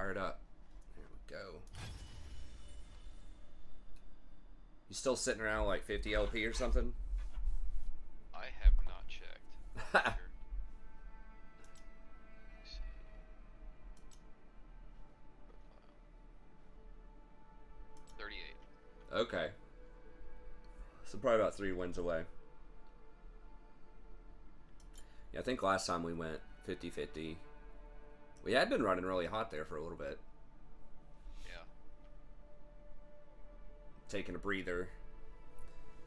fired up. There we go. You still sitting around like 50 LP or something? I have not checked. Sure. 38. Okay. So probably about 3 wins away. Yeah, I think last time we went 50-50. We had been running really hot there for a little bit. Yeah. Taking a breather.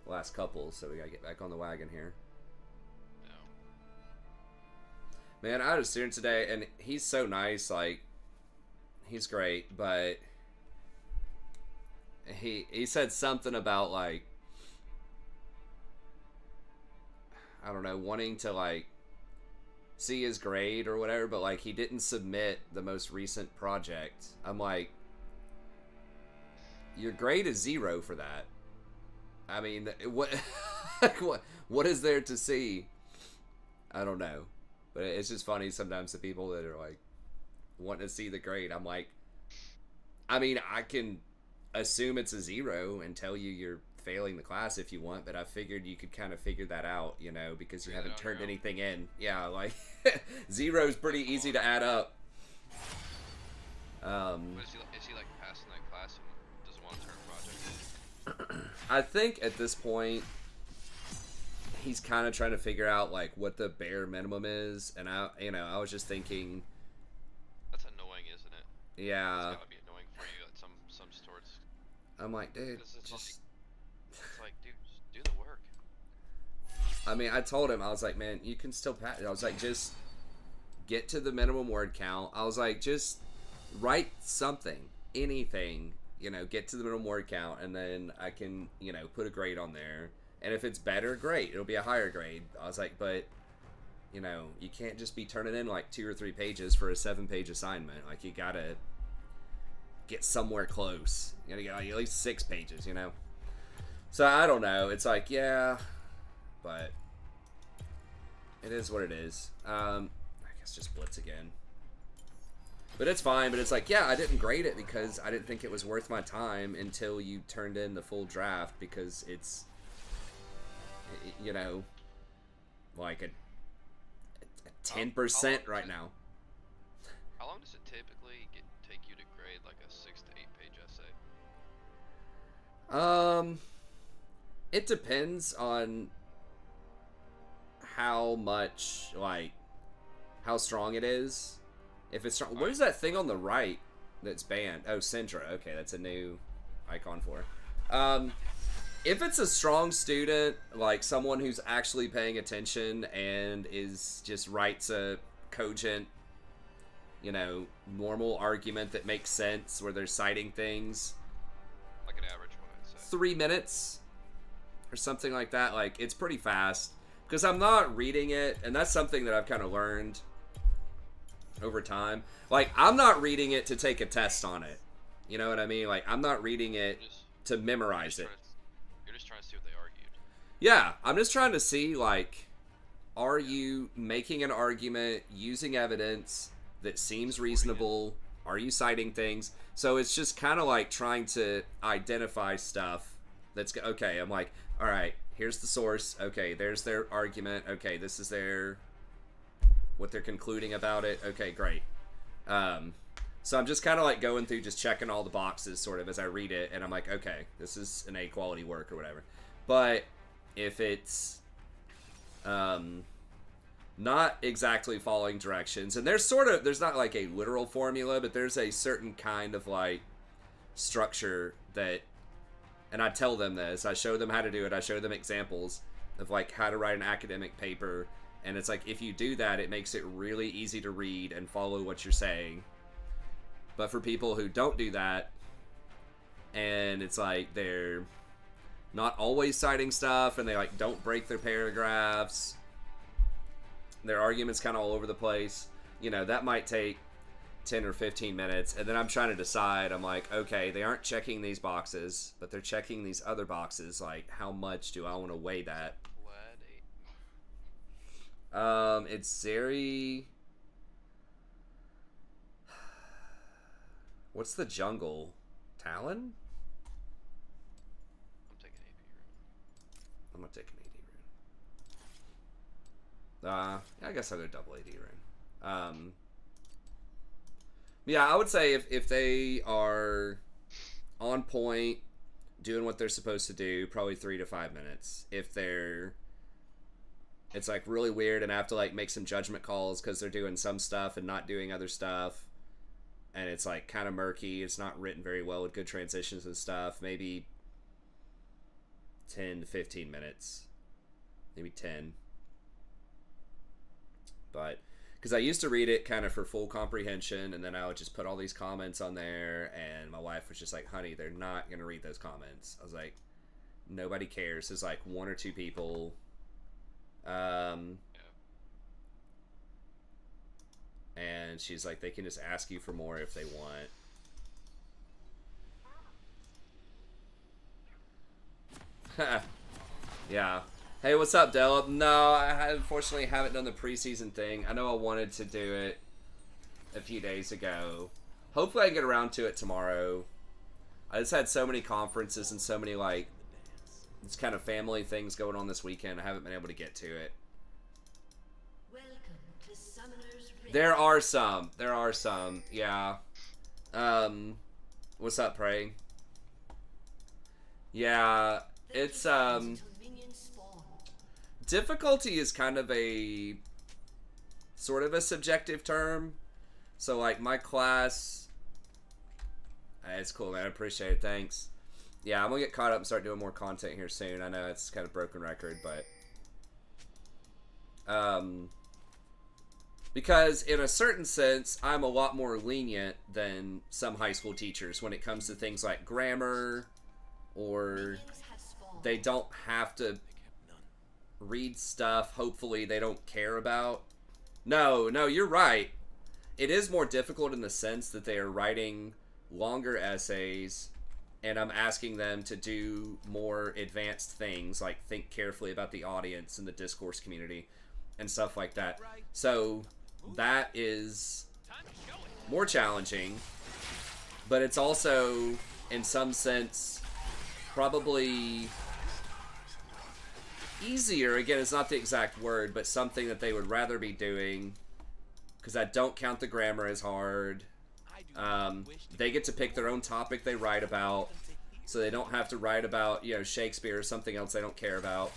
Last couple, so we gotta get back on the wagon here. No. Man, I had a student today, and he's so nice. Like, he's great, but he said something about, like, I don't know, wanting to, like, see his grade or whatever, but, like, he didn't submit the most recent project. I'm like, your grade is 0 for that. I mean, what what is there to see? I don't know. But it's just funny sometimes the people that are, like, wanting to see the grade. I'm like, I mean, I can assume it's a 0 and tell you you're failing the class if you want, but I figured you could kind of figure that out, you know, because you haven't turned anything in. Yeah, like 0 is pretty easy to add up. Is he like passing that class and doesn't want to turn a project in? I think at this point he's kind of trying to figure out like what the bare minimum is, and I was just thinking that's annoying, isn't it? Yeah. It's gotta be annoying for you at some sorts. I'm like, dude, It's just like, dude, just do the work. I mean, I told him, I was like, man, you can still pass. I was like, just get to the minimum word count. I was like, just write something, anything, you know, get to the minimum word count, and then I can, you know, put a grade on there. And if it's better, great, it'll be a higher grade. I was like, but, you know, you can't just be turning in like 2 or 3 pages for a 7-page assignment. Like, you gotta get somewhere close. You gotta get like at least 6 pages, you know? So, I don't know. It's like, yeah, but it is what it is. I guess just blitz again. But it's fine, but it's like, yeah, I didn't grade it because I didn't think it was worth my time until you turned in the full draft, because it's, you know, like a 10% right now. How long does it typically take you to grade like a 6 to 8 page essay? It depends on how much, like, how strong it is. If it's strong, what is that thing on the right that's banned? Oh, Syndra. Okay, that's a new icon for it. If it's a strong student, like someone who's actually paying attention and is just writes a cogent, you know, normal argument that makes sense where they're citing things, Like an average one, I'd say. 3 minutes or something like that. Like, it's pretty fast because I'm not reading it, and that's something that I've kind of learned over time. Like, I'm not reading it to take a test on it. You know what I mean? Like, I'm not reading it to memorize it. You're just trying to see what they argued. Yeah, I'm just trying to see, like, are you making an argument using evidence that seems reasonable? Are you citing things? So it's just kind of like trying to identify stuff that's, okay, I'm like, all right, here's the source. Okay, there's their argument. Okay, this is their, what they're concluding about it. Okay, great. So I'm just kind of like going through, just checking all the boxes sort of as I read it, and I'm like, okay, this is an A quality work or whatever. But if it's not exactly following directions, and there's not like a literal formula, but there's a certain kind of like structure that, and I tell them this, I show them how to do it, I show them examples of like how to write an academic paper, and it's like, if you do that, it makes it really easy to read and follow what you're saying. But for people who don't do that, and it's like they're not always citing stuff, and they like don't break their paragraphs, their argument's kind of all over the place, you know, that might take 10 or 15 minutes, and then I'm trying to decide, I'm like, okay, they aren't checking these boxes, but they're checking these other boxes, like, how much do I want to weigh that? Glad 8. It's very, What's the jungle? Talon? I'm taking AP rune. I'm gonna take an AD rune. Yeah, I guess I'll go double AD rune. Yeah, I would say if they are on point, doing what they're supposed to do, probably 3 to 5 minutes. If it's like really weird and I have to like make some judgment calls because they're doing some stuff and not doing other stuff, and it's like kind of murky, it's not written very well with good transitions and stuff, maybe 10 to 15 minutes, maybe 10. But because I used to read it kind of for full comprehension, and then I would just put all these comments on there, and my wife was just like, honey, they're not going to read those comments. I was like, nobody cares. There's like 1 or 2 people. And she's like, they can just ask you for more if they want. Yeah. Hey, what's up, Dell? No, I unfortunately haven't done the preseason thing. I know I wanted to do it a few days ago. Hopefully I can get around to it tomorrow. I just had so many conferences and so many, like, it's kind of family things going on this weekend. I haven't been able to get to it. There are some. Yeah. What's up, Prey? Yeah, it's, difficulty is kind of a sort of a subjective term. So like my class, it's cool, man. I appreciate it. Thanks. Yeah, I'm gonna get caught up and start doing more content here soon. I know it's kind of broken record, but because in a certain sense, I'm a lot more lenient than some high school teachers when it comes to things like grammar, or they don't have to read stuff hopefully they don't care about. No, you're right. It is more difficult in the sense that they are writing longer essays, and I'm asking them to do more advanced things, like think carefully about the audience and the discourse community and stuff like that. So that is more challenging, but it's also, in some sense, probably easier. Again, it's not the exact word, but something that they would rather be doing, because I don't count the grammar as hard. They get to pick their own topic they write about, so they don't have to write about, you know, Shakespeare or something else they don't care about.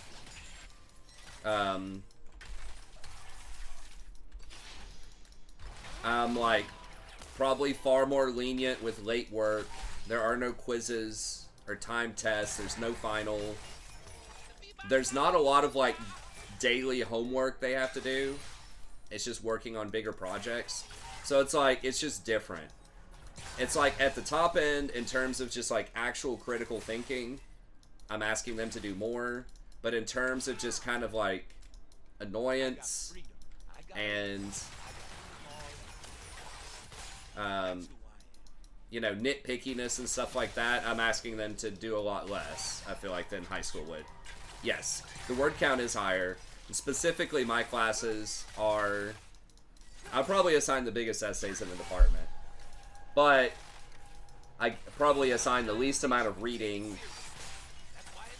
I'm like probably far more lenient with late work. There are no quizzes or time tests. There's no final. There's not a lot of like daily homework they have to do. It's just working on bigger projects. So it's like, it's just different. It's like at the top end in terms of just like actual critical thinking, I'm asking them to do more. But in terms of just kind of like annoyance and you know, nitpickiness and stuff like that, I'm asking them to do a lot less, I feel like, than high school would. Yes, the word count is higher. And specifically, my classes are... I'll probably assign the biggest essays in the department. But I probably assign the least amount of reading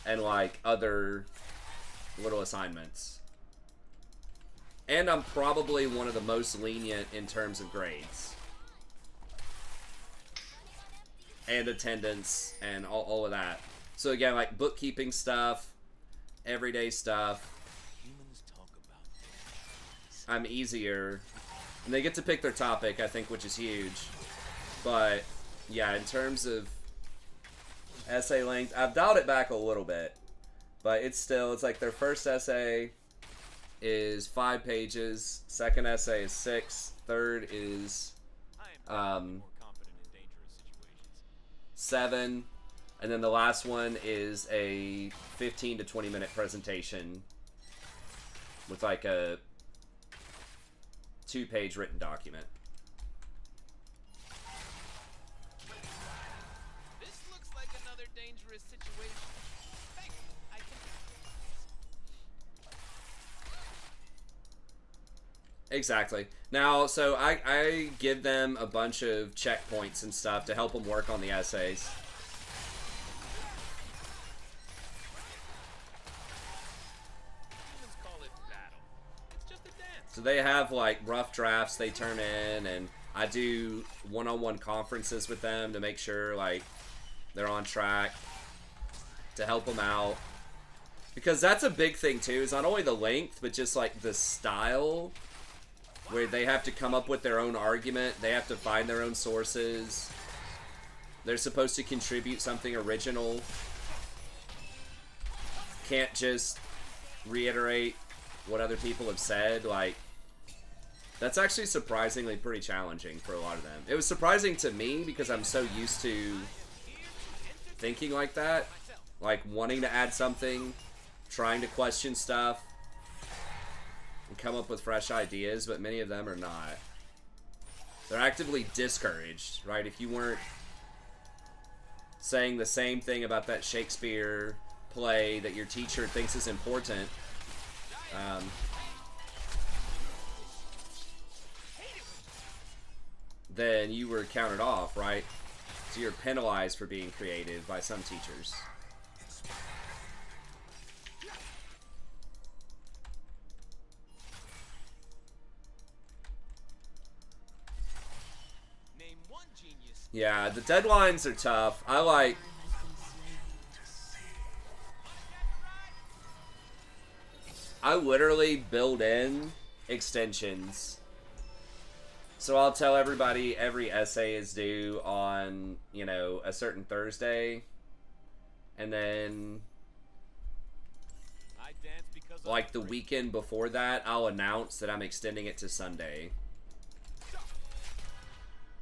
and, like, other little assignments. And I'm probably one of the most lenient in terms of grades. And attendance and all of that. So again, like bookkeeping stuff, everyday stuff, I'm easier. And they get to pick their topic, I think, which is huge. But yeah, in terms of essay length, I've dialed it back a little bit. But it's still, it's like their first essay is 5 pages, second essay is 6, third is 7, and then the last one is a 15 to 20 minute presentation with like a 2-page written document. This looks like another dangerous situation. Thanks, I can... Exactly. Now, so I give them a bunch of checkpoints and stuff to help them work on the essays. Humans call it battle. It's just a dance. So they have like rough drafts they turn in, and I do one-on-one conferences with them to make sure like they're on track, to help them out. Because that's a big thing too, is not only the length, but just like the style, where they have to come up with their own argument, they have to find their own sources, they're supposed to contribute something original, can't just reiterate what other people have said. Like, that's actually surprisingly pretty challenging for a lot of them. It was surprising to me because I'm so used to thinking like that, like wanting to add something, trying to question stuff and come up with fresh ideas, but many of them are not. They're actively discouraged, right? If you weren't saying the same thing about that Shakespeare play that your teacher thinks is important, then you were counted off, right? So you're penalized for being creative by some teachers. Name one genius. Yeah, the deadlines are tough. I literally build in extensions. So I'll tell everybody every essay is due on, you know, a certain Thursday. And then, I dance because like, the weekend before that, I'll announce that I'm extending it to Sunday.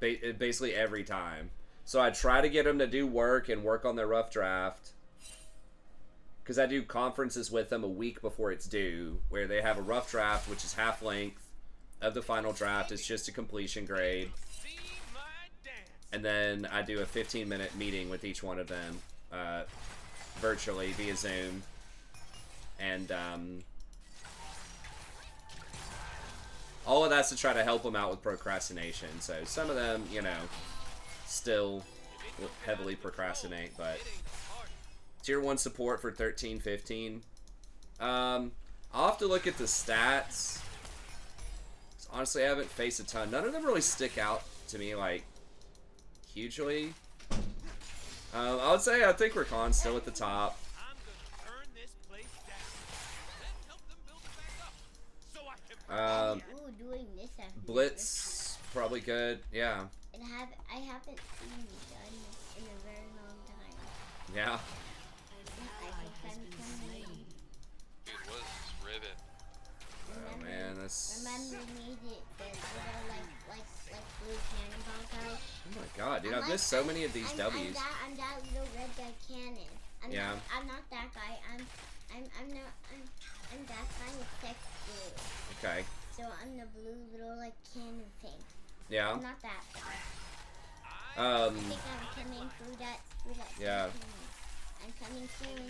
Basically every time. So I try to get them to do work and work on their rough draft. Because I do conferences with them a week before it's due, where they have a rough draft, which is half length of the final draft. It's just a completion grade. see my dance. And then I do a 15-minute meeting with each one of them, virtually via Zoom. And all of that's to try to help them out with procrastination. So some of them, you know, still heavily procrastinate, but tier 1 support for 13, 15. I'll have to look at the stats. Honestly, I haven't faced a ton. None of them really stick out to me, like, hugely. I would say I think Rakan's still at the top. I'm gonna turn this place down. Then help them build it back up. So I can Ooh, doing this after Blitz, probably good. Yeah. I haven't seen it done in a very long time. Yeah. I think I'm coming. Dude, what is this ribbon? Oh, man, that's... Remember me the little like blue cannonball guy? Oh, my God, dude. I've missed so many of these W's. I'm that little red guy cannon. I'm not that guy. I'm that guy with text blue. Okay. So I'm the blue little like cannon thing. Yeah. I'm not that guy. Um, I think I'm coming through that Yeah. cannon. I'm coming soon.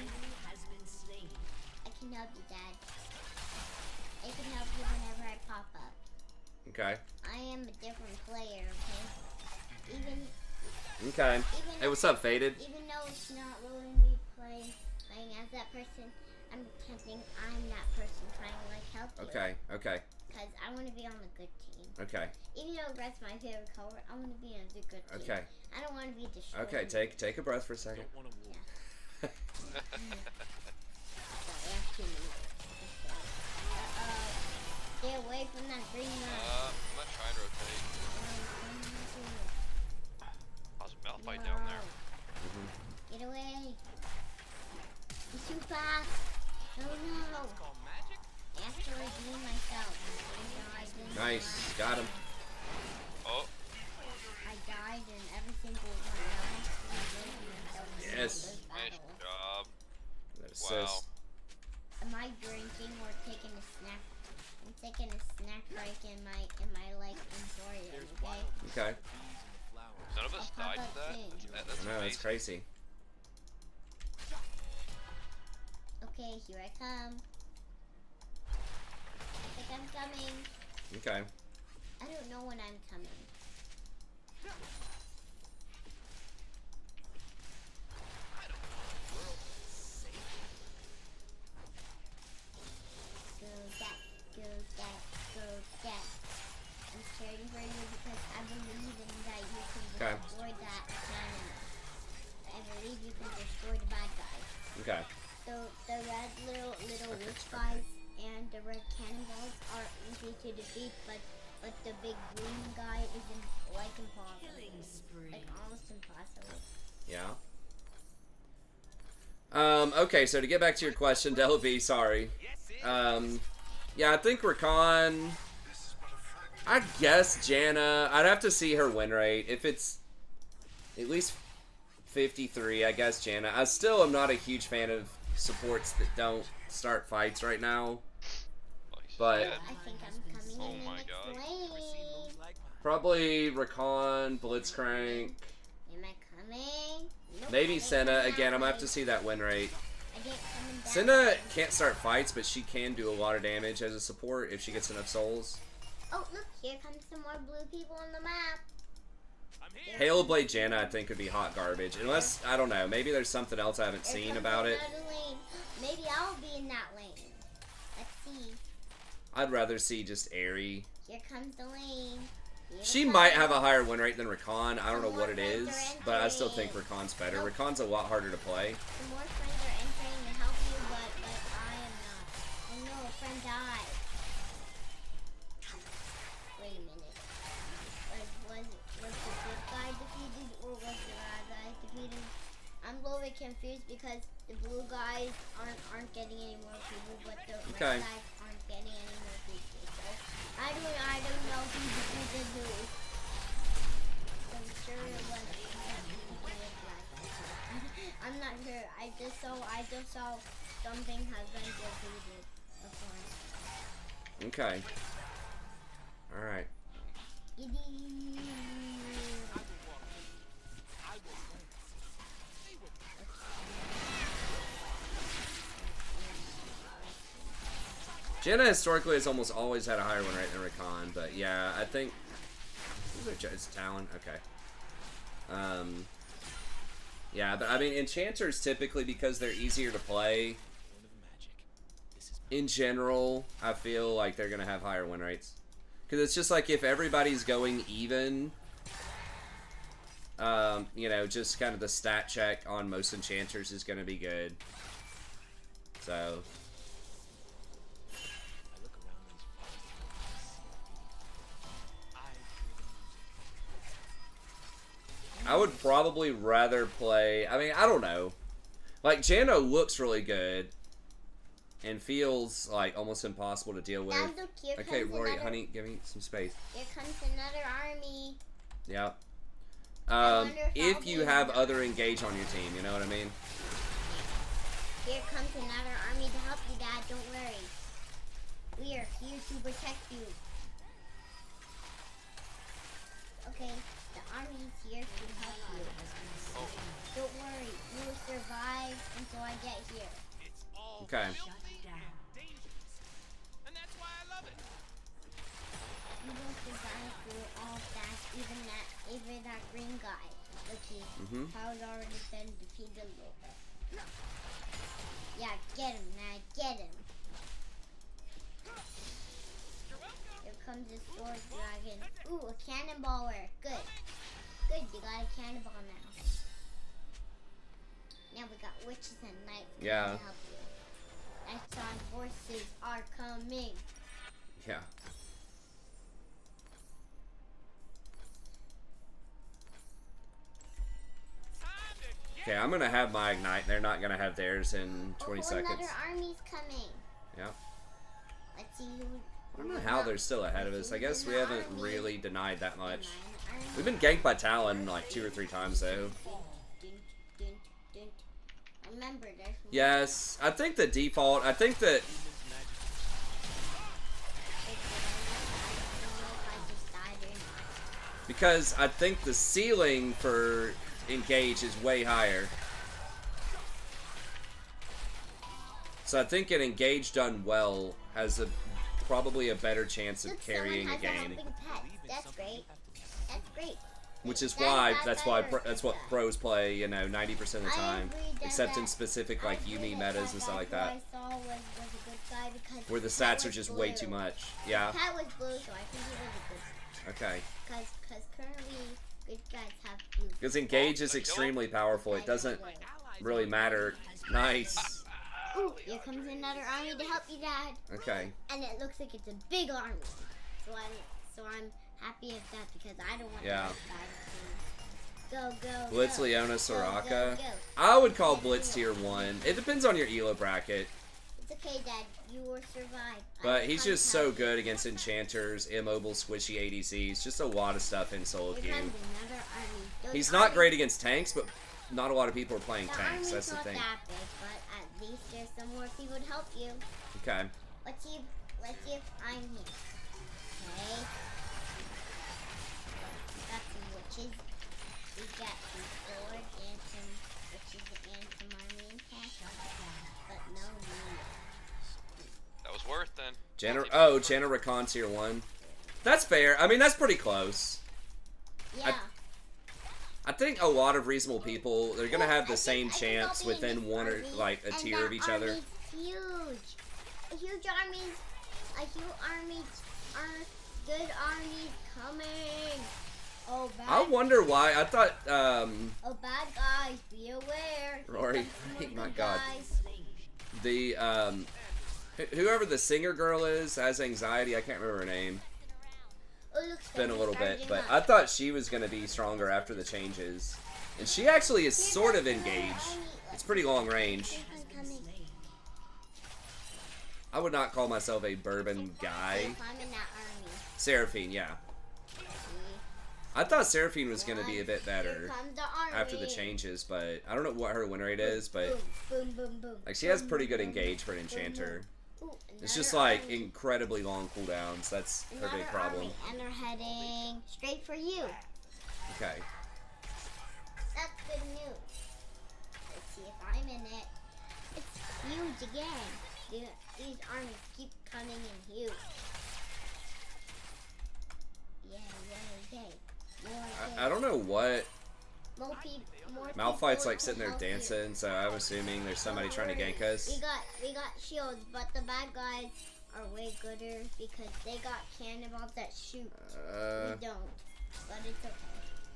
I can help you, Dad. I can help you whenever I pop up. okay. I am a different player, okay? Okay. Hey, what's up, Faded? Even though it's not letting me playing as that person, I'm pretending I'm that person trying to like help you. Okay, okay, Because I want to be on the good team. okay, Even though red's my favorite color, I want to be on the good team. okay. I don't want to be destroyed. Okay, take a breath for a second. don't want to move. Sorry, I have 2 minutes. Stay away from that green line. I'm not trying to rotate. How's Malphite down there? Get away. He's too fast. Oh no. It's called magic. I actually blew myself. I didn't Nice, got him. Oh, I died in every single one. I actually blew myself in Yes. those nice battles. job. That Wow. assist. Am I drinking or taking a snack? I'm taking a snack break in my like emporium, okay? Okay. None of us I'll died pop to up that? soon. That's No, that's amazing. crazy. Okay, here I come. I think I'm coming. Okay. I don't know when I'm coming. Go that, go that, go that. I'm cheering for you because I believe in that you can Okay. destroy that cannon. I believe you can destroy the bad guys. Okay. So the red little witch guys and the red cannonballs are easy to defeat, but the big green guy isn't like impossible. Like almost impossible. Yeah. Okay, so to get back to your question, Delvey, sorry. Yeah, I think Rakan, I guess Janna, I'd have to see her win rate. If it's at least 53, I guess Janna. I still am not a huge fan of supports that don't start fights right now. But Yeah. I think I'm coming Oh in my the next God. lane. probably Rakan, Blitzcrank, Am I coming? Nope, I maybe didn't Senna. come Again, that I'm gonna have way. to see that win rate. I didn't come in that Senna way. can't start fights, but she can do a lot of damage as a support if she gets enough souls. Oh, look, here comes some more blue people on the map. I'm here. Halo Blade Janna, I think, would be hot garbage. Unless, I don't know, maybe there's something else I haven't Here seen comes about it. another lane. Maybe I'll be in that lane. Let's see. I'd rather see just Airy. Here comes the lane. Here She it might comes. have a higher win rate than Rakan. I don't know Some what more it is, friends are but I still think entering. Rakan's better. Nope. Rakan's a lot harder to play. Some more friends are entering to help you, but I am not. Oh no, a friend died. Wait a minute. Was the good guy defeated or was the bad guy defeated? I'm a little bit confused because the blue guys aren't getting any more people, but the Okay. red guys aren't getting any more people. So I don't know who defeated who. I'm sure it was. I'm not sure. I just saw something has been defeated. Of course. Okay. Alright. Giddy. Janna historically has almost always had a higher win rate than Rakan, but yeah, I think... It's Talon? Okay. Yeah, but I mean, Enchanters typically, because they're easier to play, in general, I feel like they're going to have higher win rates. Because it's just like if everybody's going even, you know, just kind of the stat check on most Enchanters is going to be good. So... I would probably rather play... I mean, I don't know. Like, Janna looks really good. And feels, like, almost impossible to deal with. Now look, here Okay, comes Rory, another, honey, give me some space. Here comes another army. Yeah. wonder if I'll If you be have enough. other engage on your team, you know what I mean? Here comes another army to help you, Dad. Don't worry. We are here to protect you. Okay, the army is here to help you. Don't worry, you will survive until I get here. It's all Okay. filthy and dangerous. And that's why I love it. You will survive through all that, even that green guy. Okay, Pow's already been defeated a little bit. Yeah, get him, man, get him. Here comes the sword dragon. Ooh, a cannonballer. Good. Good, you got a cannonball now. Now we got witches and knights Yeah. to help you. Exxon forces are coming. Yeah. Time to get Okay, I'm gonna have my Ignite. They're not gonna have theirs in 20 oh, seconds. another army's coming. Yeah. Let's see who. I don't know how they're still ahead of us. I guess we haven't really denied that much. Army. We've been ganked by Talon like 2 or 3 times though. Dun, dun, dun. Remember, there's Yes, I think the default, I think that, because I think the ceiling for engage is way higher. So I think an engage done well has a probably a better chance of Look, carrying a someone has game. helping pet. That's great. That's great. Which is That- why that that's guy why or that's what that guy? pros play, you know, 90% of the I time, agree that except in that- specific I like agree Yumi that metas and stuff like who that, I saw was a good guy because where the his pet stats are was just way blue. too much. His Yeah. pet was blue, so I think he was a good. Okay. Because currently good guys have blue. Because engage is extremely powerful. It doesn't really matter. Nice. Ooh, here comes another army to help you, Dad. Okay. And it looks like it's a big army. So I'm happy at that because I don't want Yeah. to go. Blitz, go. Leona, Go, Soraka. go. I would call Blitz tier 1. It depends on your elo bracket. It's okay, Dad. You will survive. But he's just so good against enchanters, immobile, squishy ADCs. Just a lot of stuff in solo Here queue. comes another army. Those He's not armies- great against tanks, but not a lot of people are playing the tanks. army's That's the not thing. that big, but at least there's some more people to help you. Okay. Let's see if I'm here. Okay. We got some witches. We got some swords and some witches and some army and cash. But no need. That was worth then. Janna Rakan tier 1. That's fair. I mean, that's pretty close. Yeah. I think a lot of reasonable people, they're going to have the I same think I'll chance be in within this one or army, like a and tier that of each other. army's huge. A huge army are good armies coming. Oh, bad. I wonder why. I thought, Oh, bad guys, be aware. Here Rory, comes some more my good God. guys. the, whoever the singer girl is has anxiety. I can't remember her name. Oh, look, It's been a they're little bit, charging but up. I thought she was going to be stronger after the changes. And she actually is Here sort comes of another engaged. army. It's pretty long range. Here's one coming. I would not call myself a bourbon guy. If I'm in that army. Seraphine, yeah. See? I thought Seraphine was going to be a bit Here better comes the army. after the changes, but I don't know what her win rate is, but Boom, boom, boom, boom. like she has Boom, pretty boom, good boom, engage for an boom, enchanter. boom. Ooh, It's just another like army. incredibly long cooldowns. That's her Another big problem. army, and they're heading straight for you. Okay. That's good news. Let's see if I'm in it. It's huge again. These armies keep coming in huge. Yay. I don't know what. More Malphite's people like sitting there to help you. dancing, so I'm assuming there's somebody Don't trying to worry. gank us. We got shields, but the bad guys are way gooder because they got cannonballs that shoot. We don't, but it's okay.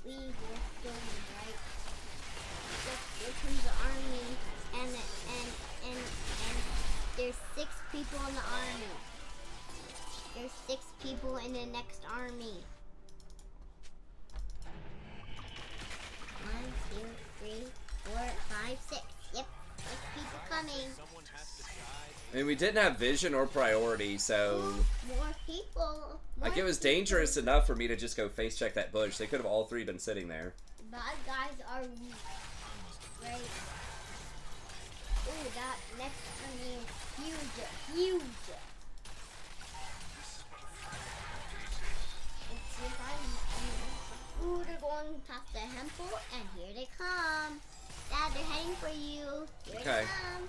We will still win, right? Look, here comes the army, and there's 6 people in the army. There's 6 people in the next army. 1, 2, 3, 4, 5, 6. Yep, 6 people coming. Someone has to guide. I mean, we didn't have vision or priority, so Ooh, more people. like More it was people. dangerous enough for me to just go face check that bush. They could have all 3 been sitting there. Bad guys are weak. Right? Ooh, that next army is huge. Let's see if I'm. Ooh, they're going past the temple, and here they come. Dad, they're heading for you. Here Okay. they come.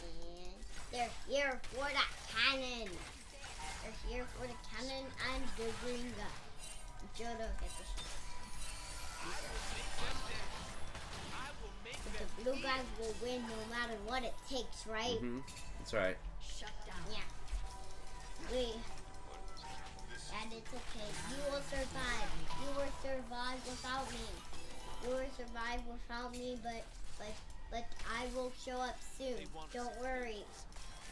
And they're here for the cannon. They're here for the cannon and the green guy. Jodo gets the shot. I will make But them the blue guys will win no matter what it takes, right? That's right. Yeah. And it's okay. You will survive. You will survive without me. You will survive without me, but I will show up soon. Don't worry.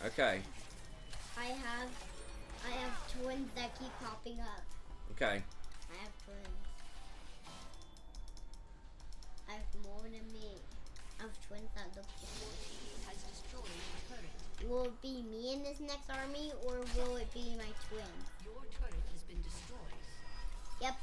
Okay. I have twins that keep popping up. Okay. I have twins. I have more than me. I have twins that look different. Will it be me in this next army, or will it be my twins? Your turret has been destroyed. Yep.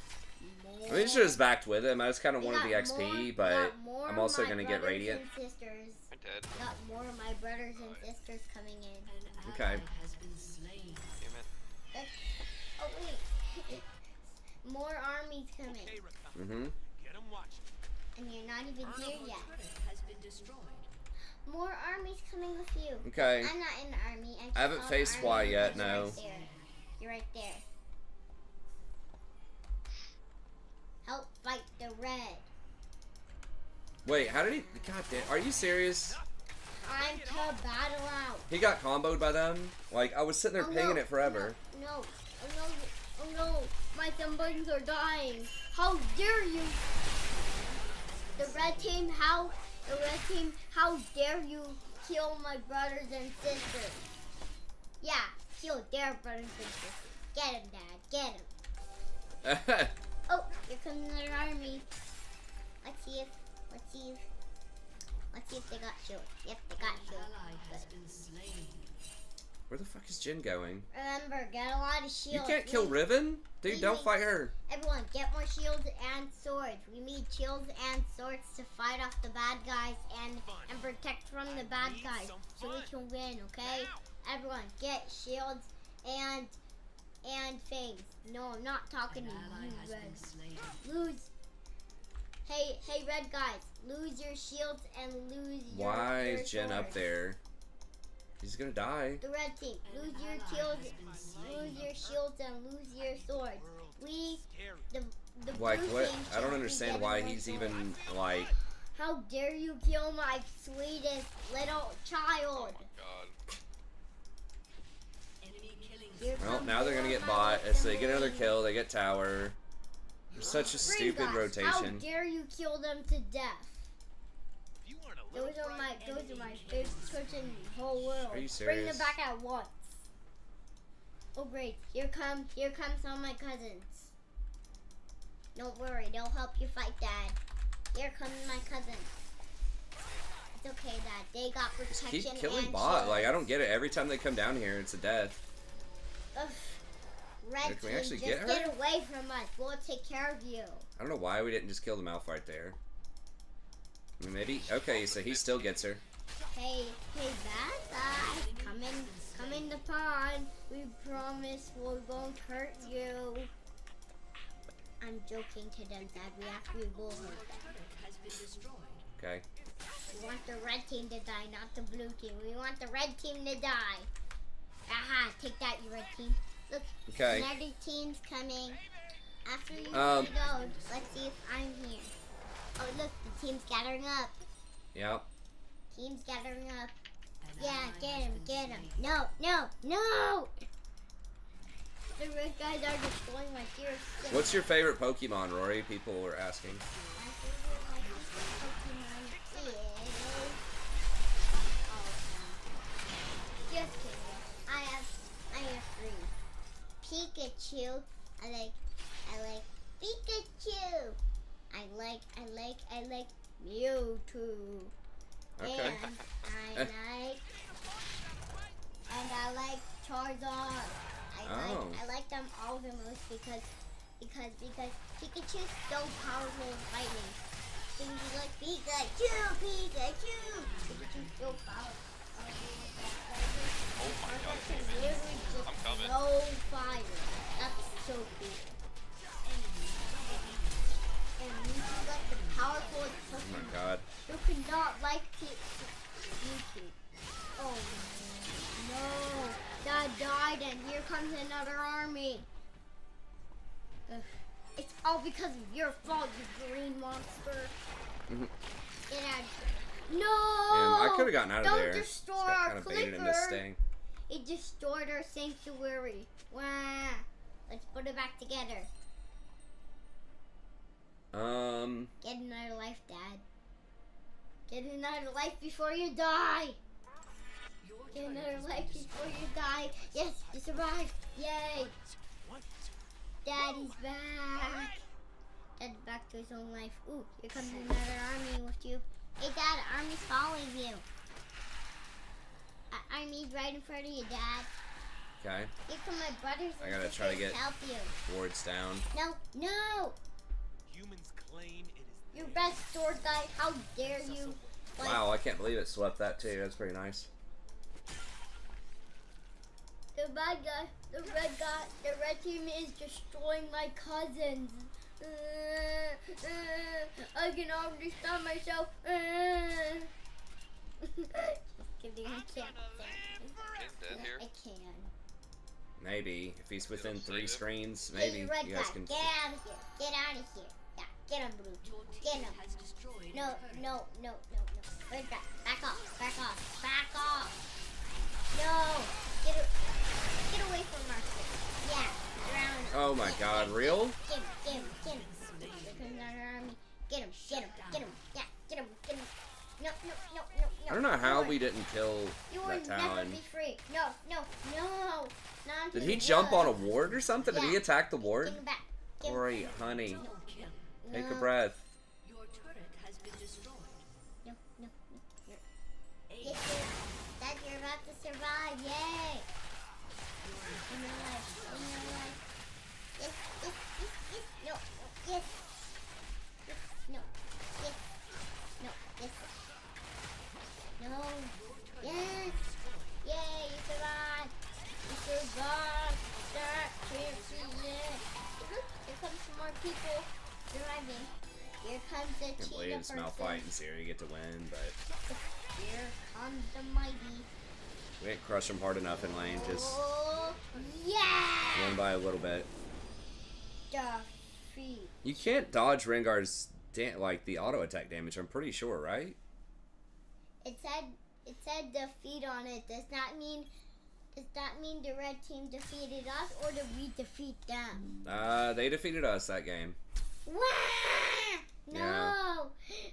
I mean, should have backed with him. I just kind of We wanted the got XP, more- but got more I'm of also my going to get brothers Radiant. and sisters. I'm dead. Got more of my brothers and sisters coming in. An ally Okay. has been slain. Damn it. Oh wait, more armies coming, okay, Rakan. Mm-hmm. Get them watching. and you're not even here Your yet. turret has been destroyed. More armies coming with you. Okay. I'm not in the army. I haven't saw the faced army Y yet, because no. Right there. You're right there. Help fight the red. Wait, how did he? God damn, are you serious? Time to battle out. He got comboed by them? Like, I was sitting there pinging it forever. No. Oh no. Oh no. My thumb buttons are dying. How dare you? The red team, how dare you kill my brothers and sisters? Yeah, kill their brothers and sisters. Get him, Dad. Get him. Oh, here comes another army. Let's see if they got shield. Yep, they got An shield. ally has Good. been slain. Where the fuck is Jin going? Remember, get a lot of shields. You can't kill Riven? Dude, don't we- fight her. Everyone, get more shields and swords. We need shields and swords to fight off the bad guys and protect from the bad guys, so we can win. Okay? Everyone, get shields and things. No, I'm not talking An to ally you, has Red. been slain. Lose. Hey, red guys, lose your shields and lose your Why your is Jin up swords. there? He's gonna die. The red team, An lose your ally shields, has been slain. lose your shields and lose your swords. We, the Like, blue what? team I don't should be understand getting why more he's swords. even, like... How dare you kill my sweetest little child? God. Enemy killing. Here Well, comes now they're gonna more get of bot. my As they get another family. kill, they get tower. Such a stupid Gringotts, How rotation. dare you kill them to death? You aren't a little Those are my enemy favorite swords in the whole world. Are you Bring serious? them back at once. Oh great, here comes all my cousins. Don't worry, they'll help you fight, Dad. Here comes my cousins. It's okay, Dad. They got Just protection keep killing and bot. shields. Like, I don't get it. Every time they come down here, it's a death. Ugh. Red Can we team, actually just get her? get away from us. We'll take care of you. I don't know why we didn't just kill the Malphite right there. I mean, maybe... Okay, so he still gets her. Hey, bad guys, come in the pond. We promise we won't hurt you. I'm joking to them, Dad. We actually will hurt them. Turret has been destroyed. Okay. We want the red team to die, not the blue team. We want the red team to die. Aha, take that, you red team. Look, Okay. another team's coming. After you Um, go, let's see if I'm here. Oh, look, the team's gathering up. Yep. Team's gathering up. An Yeah, ally get has him, been get him. slain. No! The red guys are destroying my dear sister. What's your favorite Pokemon, Rory? People were asking. My favorite Pokemon is... Just kidding. I have three. Pikachu. I like Pikachu. I like Mewtwo. Okay. And I like Charizard. I like them all the most because Pikachu's so powerful in fighting. So you like Pikachu's so powerful. Oh my God. Charizard can literally just I'm coming. blow fire. That's so cool. And Mewtwo like the powerful Oh my Pokemon. god. You could not like Mewtwo. Oh no. Dad died and here comes another army. Ugh. It's all because of your fault, you green monster. Mhm. Get out of here. No! I could have gotten out of Don't there. destroy Just got our kind of baited into clicker. staying. It destroyed our sanctuary. Wah. Let's put it back together. Get another life, Dad. Get another life before you die. Your Get turret another has life been before destroyed. you die. Yes, you survived. Yay. What? Daddy's back. Dad's back to his own life. Ooh, here comes another army with you. Hey, Dad, army's following you. Army's right in front of you, Dad. Okay. Here come my brothers I and gotta try to sisters get- help you. Wards down. No! Humans claim it is Your best sword guy, how dare you? Like, Wow, I can't believe it swept that too. That's pretty nice. the bad guy, the red team is destroying my cousins. I can already stop myself. Just kidding, I I'm can't. gonna live Ken dead Yeah, here? I can. Maybe if he's within It'll 3 save him. screens, Hey, maybe red you guys guy, can. get out of here. Get out of here. Yeah, get him, Blue. Your Get team him. has destroyed No, a turret. no, no, no, no. Red guy, back off, back off, back off. No, get away from our ship. Yeah, drown him. Oh my Yeah, God, yeah, real? Get him, get him, get him. Here comes our army. Get him, get him, get him. Yeah, get him, get him. No, no, no, no, no. I don't know how You we didn't kill will that never Talon. be free. No, no, no. Not Did to he the jump on a woods. ward or something? Did he Yeah. attack the ward? Give him back. Give him- Great, honey. Double kill. Take a No. breath. Your turret has been destroyed. No, no, no. You're, Ace. yes, Dad, you're about to survive. Yay! In your life. In your life. Yes, yes, yes, yes. No, no, yes. Yes, no, yes. No, yes. No. Yes. Yay, you survived. You survived. That champion. Look, here comes some more people surviving. Here comes the I can't believe cheetah it's person. Malphite and Zeri get to win, but Here comes the mighty. we didn't crush him hard enough in lane. Just Oh, yeah! won by a little bit. Defeat. You can't dodge Rengar's like the auto attack damage. I'm pretty sure, right? It said defeat on it. Does that mean the red team defeated us, or did we defeat them? They defeated us that game. Wah! No, Yeah.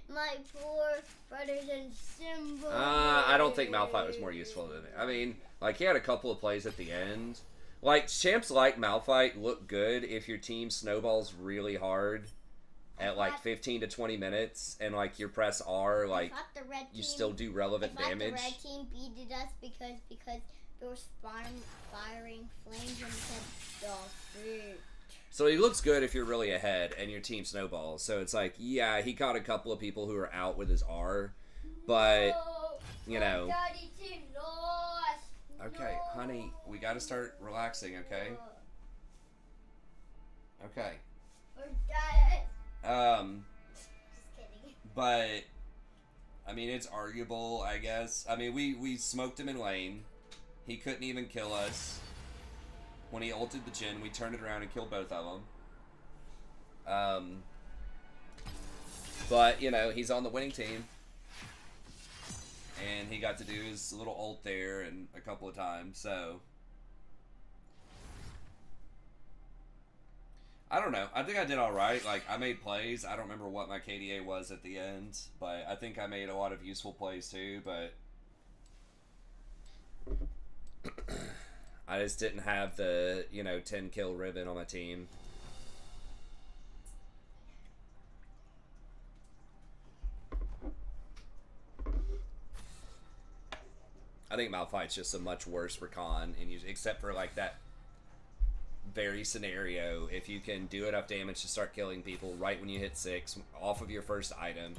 my poor brothers and Simba. I don't think Malphite was more useful than it. I mean, like he had a couple of plays at the end. Like champs like Malphite look good if your team snowballs really hard at like 15 to 20 minutes, and like your press R, like I thought the red you team, still do relevant I thought damage. the red team beated us because they were firing flames and said defeat. So he looks good if you're really ahead and your team snowballs. So it's like, yeah, he caught a couple of people who are out with his R, but No, you my know. daddy team lost. Okay, No. honey, we got to start relaxing, okay? Okay. We're dead. Just kidding. But I mean, it's arguable, I guess. I mean, we smoked him in lane. He couldn't even kill us. When he ulted the Jhin, we turned it around and killed both of them. But, you know, he's on the winning team. And he got to do his little ult there and a couple of times, so. I don't know. I think I did alright. Like, I made plays. I don't remember what my KDA was at the end, but I think I made a lot of useful plays too, but. I just didn't have the, 10 kill ribbon on my team. I think Malphite's just a much worse Rakan, except for like that very scenario. If you can do enough damage to start killing people right when you hit 6 off of your first item,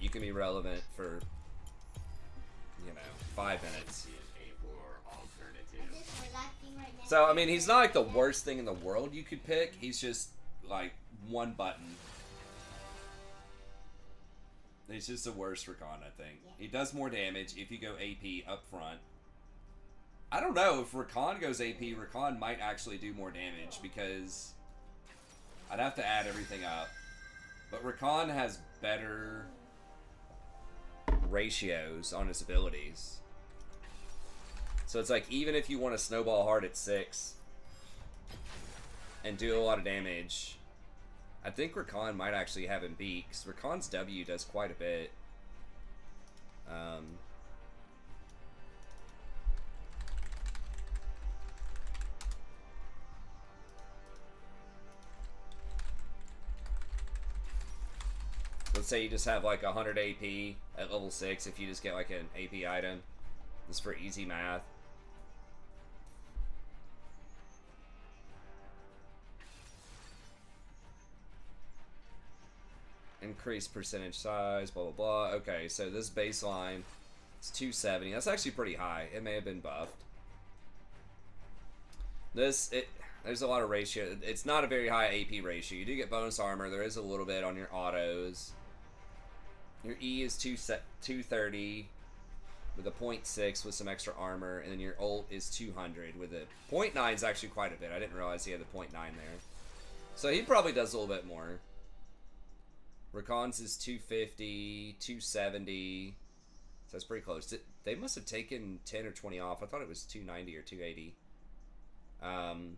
you can be relevant for 5 minutes. So, I mean, he's not like the worst thing in the world you could pick. He's just like one button. He's just the worst Rakan, I think. He does more damage if you go AP up front. I don't know, if Rakan goes AP, Rakan might actually do more damage because I'd have to add everything up. But Rakan has better ratios on his abilities. So it's like, even if you want to snowball hard at 6 and do a lot of damage, I think Rakan might actually have him beat, because Rakan's W does quite a bit. Let's say you just have like 100 AP at level 6 if you just get like an AP item. This is for easy math. Increase percentage size, blah, blah, blah. Okay, so this baseline is 270. That's actually pretty high. It may have been buffed. There's a lot of ratio. It's not a very high AP ratio. You do get bonus armor. There is a little bit on your autos. Your E is 230 with a 0.6 with some extra armor, and then your ult is 200 with a 0.9 is actually quite a bit. I didn't realize he had the 0.9 there. So he probably does a little bit more. Rakan's is 250, 270. So that's pretty close. They must have taken 10 or 20 off. I thought it was 290 or 280. And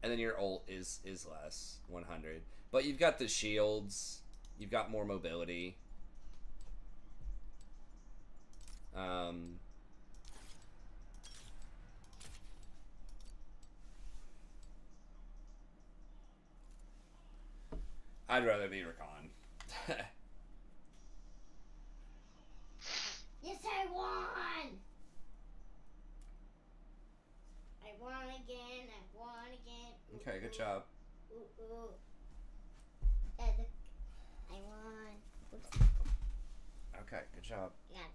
then your ult is less, 100. But you've got the shields. You've got more mobility. I'd rather be Rakan. Yes, I won! I won again, I won again. Okay, good job. Ooh. I won. Oops. Okay, good job. Yeah.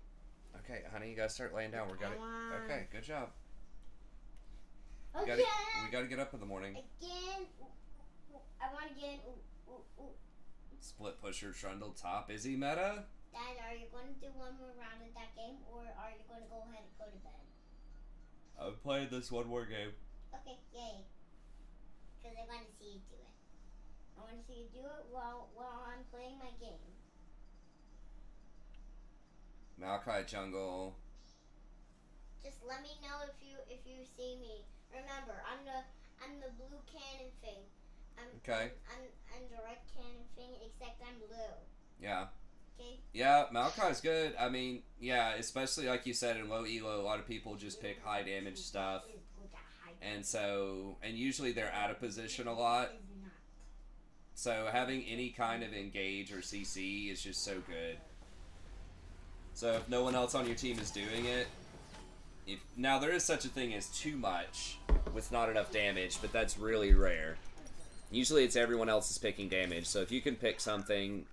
Okay, honey, you gotta start laying down. We're gonna. Okay, good job. Again! We gotta get up in the morning. Again! I won again. Ooh. Split pusher, trundle, top. Is he meta? Dad, are you going to do one more round of that game, or are you going to go ahead and go to bed? I'm playing this one more game. Okay, yay. Because I want to see you do it. I want to see you do it while I'm playing my game. Maokai jungle. Just let me know if you see me. Remember, I'm the blue cannon thing. Okay. I'm the red cannon thing, except I'm blue. Yeah. Okay. Yeah, Maokai's good. I mean, yeah, especially like you said in low elo, a lot of people just pick high damage stuff. And usually they're out of position a lot. So having any kind of engage or CC is just so good. So if no one else on your team is doing it, now there is such a thing as too much with not enough damage, but that's really rare. Usually it's everyone else is picking damage, so if you can pick something,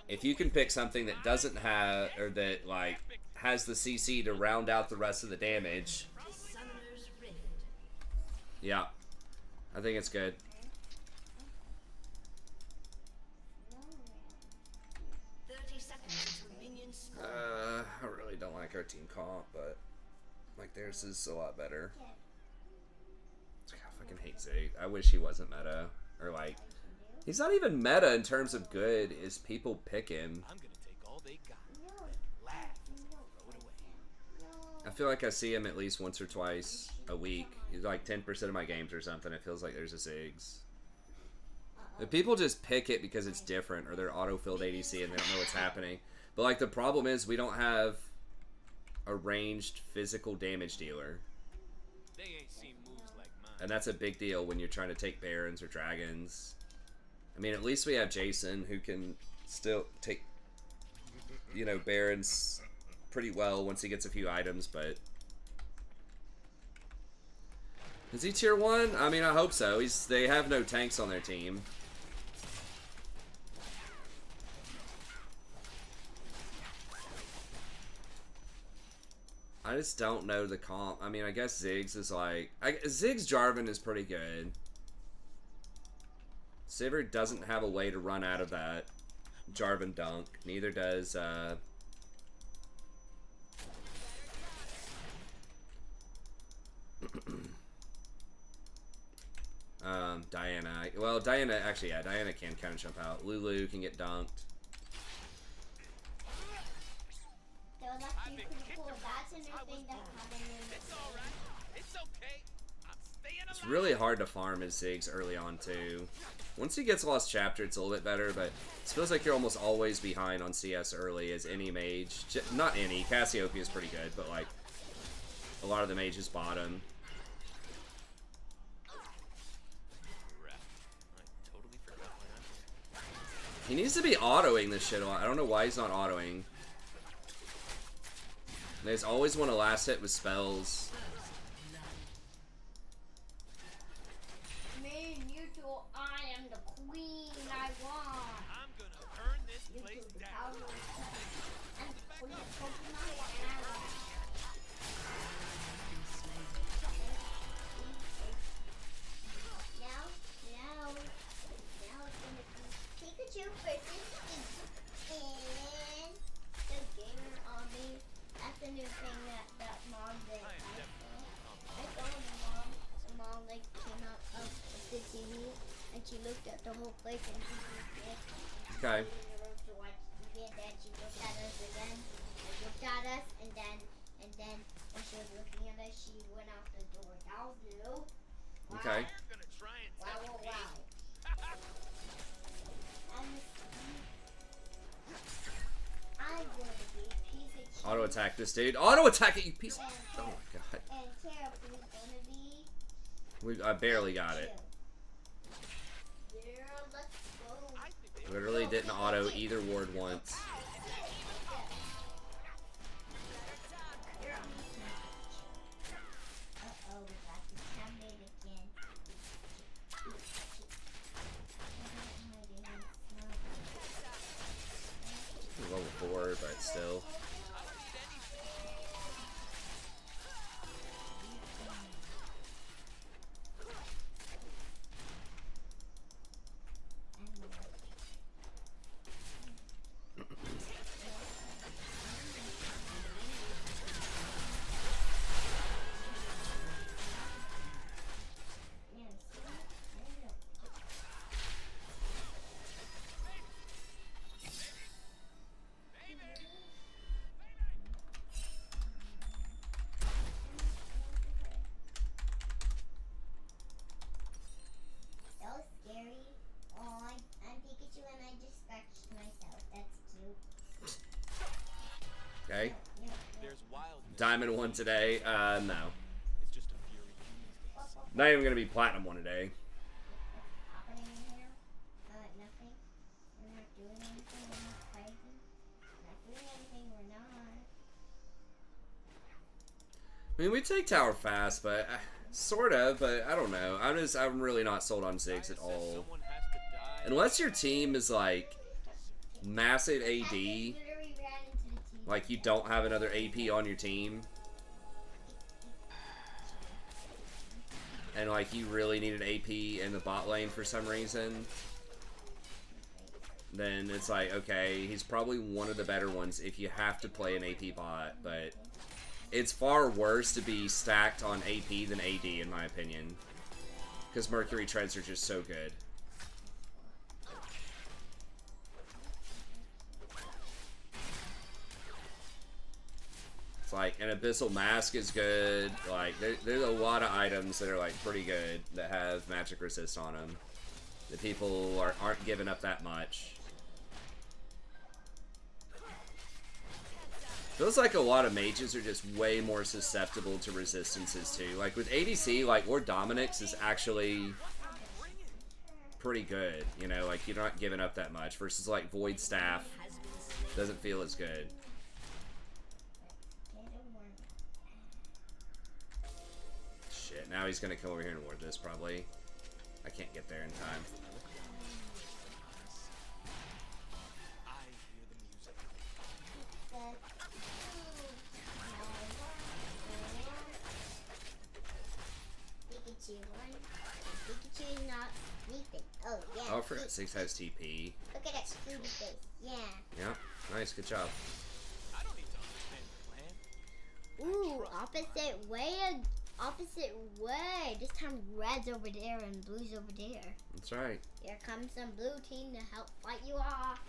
if you can pick something that doesn't have, or that like has the CC to round out the rest of the damage, yeah, I think it's good. 30 seconds until minions spawn. I really don't like our team comp, but like theirs is a lot better. I fucking hate Zig. I wish he wasn't meta, or like he's not even meta in terms of good. Is people pick him? I'm gonna take all they got. Laugh. Throw it away. I feel like I see him at least once or twice a week. He's like 10% of my games or something. It feels like there's a Ziggs. But people just pick it because it's different, or they're auto-filled ADC and they don't know what's happening. But like the problem is we don't have a ranged physical damage dealer. They ain't seen moves like mine. And that's a big deal when you're trying to take Barons or Dragons. I mean, at least we have Jason, who can still take, you know, Barons pretty well once he gets a few items, but... Is he tier 1? I mean, I hope so. They have no tanks on their team. I just don't know the comp. I mean, I guess Ziggs is like... Ziggs Jarvan is pretty good. Sivir doesn't have a way to run out of that Jarvan dunk. Neither does... Diana. Well, Diana... Actually, yeah, Diana can kind of jump out. Lulu can get dunked. That was actually pretty cool. That's a new thing that happened in It's alright. It's okay. I'm staying alive. It's really hard to farm as Ziggs early on, too. Once he gets Lost Chapter, it's a little bit better, but it feels like you're almost always behind on CS early as any mage. Not any. Cassiopeia is pretty good, but, like, a lot of the mages bottom. Crap. I totally forgot my idea. He needs to be autoing this shit a lot. I don't know why he's not autoing. They just always want to last hit with spells. Me and you two, I am the queen. I won. I'm gonna burn this You place two, the down. power and we have Pokemon and I won. Now, she looked at the whole place and she was like, Okay. in the room to watch TV, and then she looked at us again, and looked at us, and then when she was looking at us, she went out the door. That was new. Wow. Okay. You're gonna try and Wow, touch wow, me. wow. I'm going to be a piece of shit. Auto attack this dude. Auto attack it, you piece. Oh my god. And Tara is going to be I barely got it. chill. Yeah, let's go. I think they Literally didn't auto either ward once. Uh-oh, we got contaminated again. Level 4, but still. That was scary. Oh, I'm Pikachu and I just scratched myself. That's cute. Okay. Yeah. There's wildness. Diamond 1 today. No. It's just a fury. Not even gonna be platinum 1 today. What's happening in here? Nothing. We're not doing anything. We're not fighting. Not doing anything. We're not. I mean, we take tower fast, but sort of. But I don't know. I'm really not sold on Ziggs at all. Someone has to die. Unless your team is like massive AD, Literally ran into the TV. like you don't have another AP on your team, and like you really need an AP in the bot lane for some reason, then it's like, okay, he's probably one of the better ones if you have to play an AP bot, but it's far worse to be stacked on AP than AD in my opinion, because Mercury treads are just so good. It's like an Abyssal Mask is good. Like there's a lot of items that are like pretty good that have magic resist on them. The people aren't giving up that much. Feels like a lot of mages are just way more susceptible to resistances too. Like with ADC, like Lord Dominic's is actually pretty good. You know, like you're not giving up that much versus like Void Staff doesn't feel as good. Shit, now he's gonna come over here and ward this probably. I can't get there in time. I hear the music. Pikachu one. Pikachu is not sleeping. Oh yeah. Oh, I forgot 6 has TP. Look at that stupid face. Yeah. Yeah, nice, good job. I don't need to understand the plan. Ooh, opposite way. Opposite way. This time red's over there and blue's over there. That's right. Here comes some blue team to help fight you off.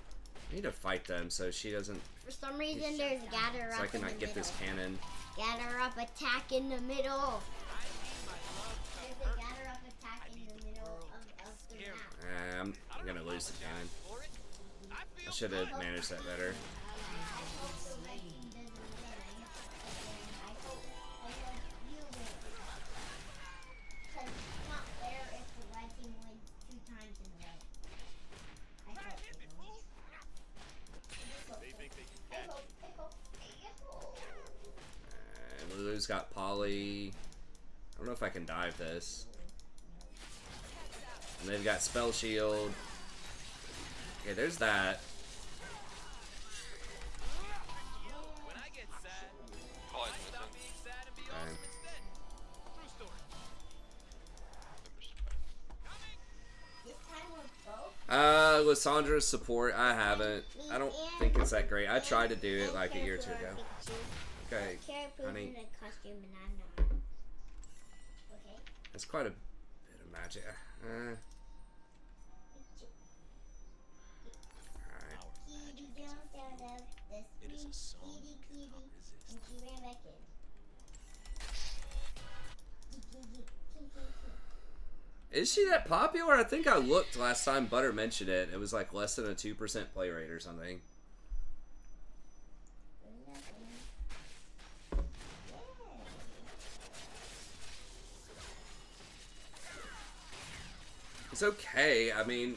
I need to fight them so she doesn't. For some reason, there's a gather So up I in the cannot get middle. this cannon. Gather up attack in the middle. There's a gather up attack in the middle of the map. I'm gonna lose the cannon. For it, I I feel should have managed that better. I hope the red team doesn't win. I hope you win. Because it's not fair if the red team wins 2 times in a row. I hope hit me, they fool. don't. They think they can I catch hope. I hope. I hope. And Lulu's got Polly. I don't know if I can dive this. And they've got Spell Shield. Okay, there's that. When I get sad, Probably I stop being sad and be awesome instead. True story. This time we're both. Lissandra's support, I haven't. I don't think it's that great. I tried to do it like a year or 2 ago. Okay, honey. In a costume and I'm not. Okay. That's quite a bit of magic. jumped out of the It is a street, song kitty you kitty, cannot resist. and she ran back in. Is she that popular? I think I looked last time Butter mentioned it. It was like less than a 2% play rate or something. It's okay. I mean,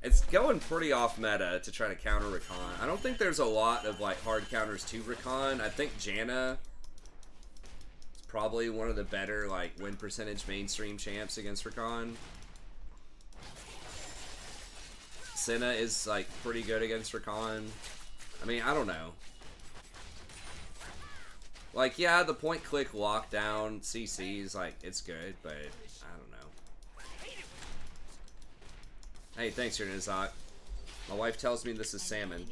it's going pretty off meta to try to counter Rakan. I don't think there's a lot of like hard counters to Rakan. I think Janna is probably one of the better like win percentage mainstream champs against Rakan. Senna is like pretty good against Rakan. I mean, I don't know. Like, yeah, the point click lockdown CCs, like, it's good, but I don't know. Hey, thanks, your Nizak. My wife tells me this is salmon.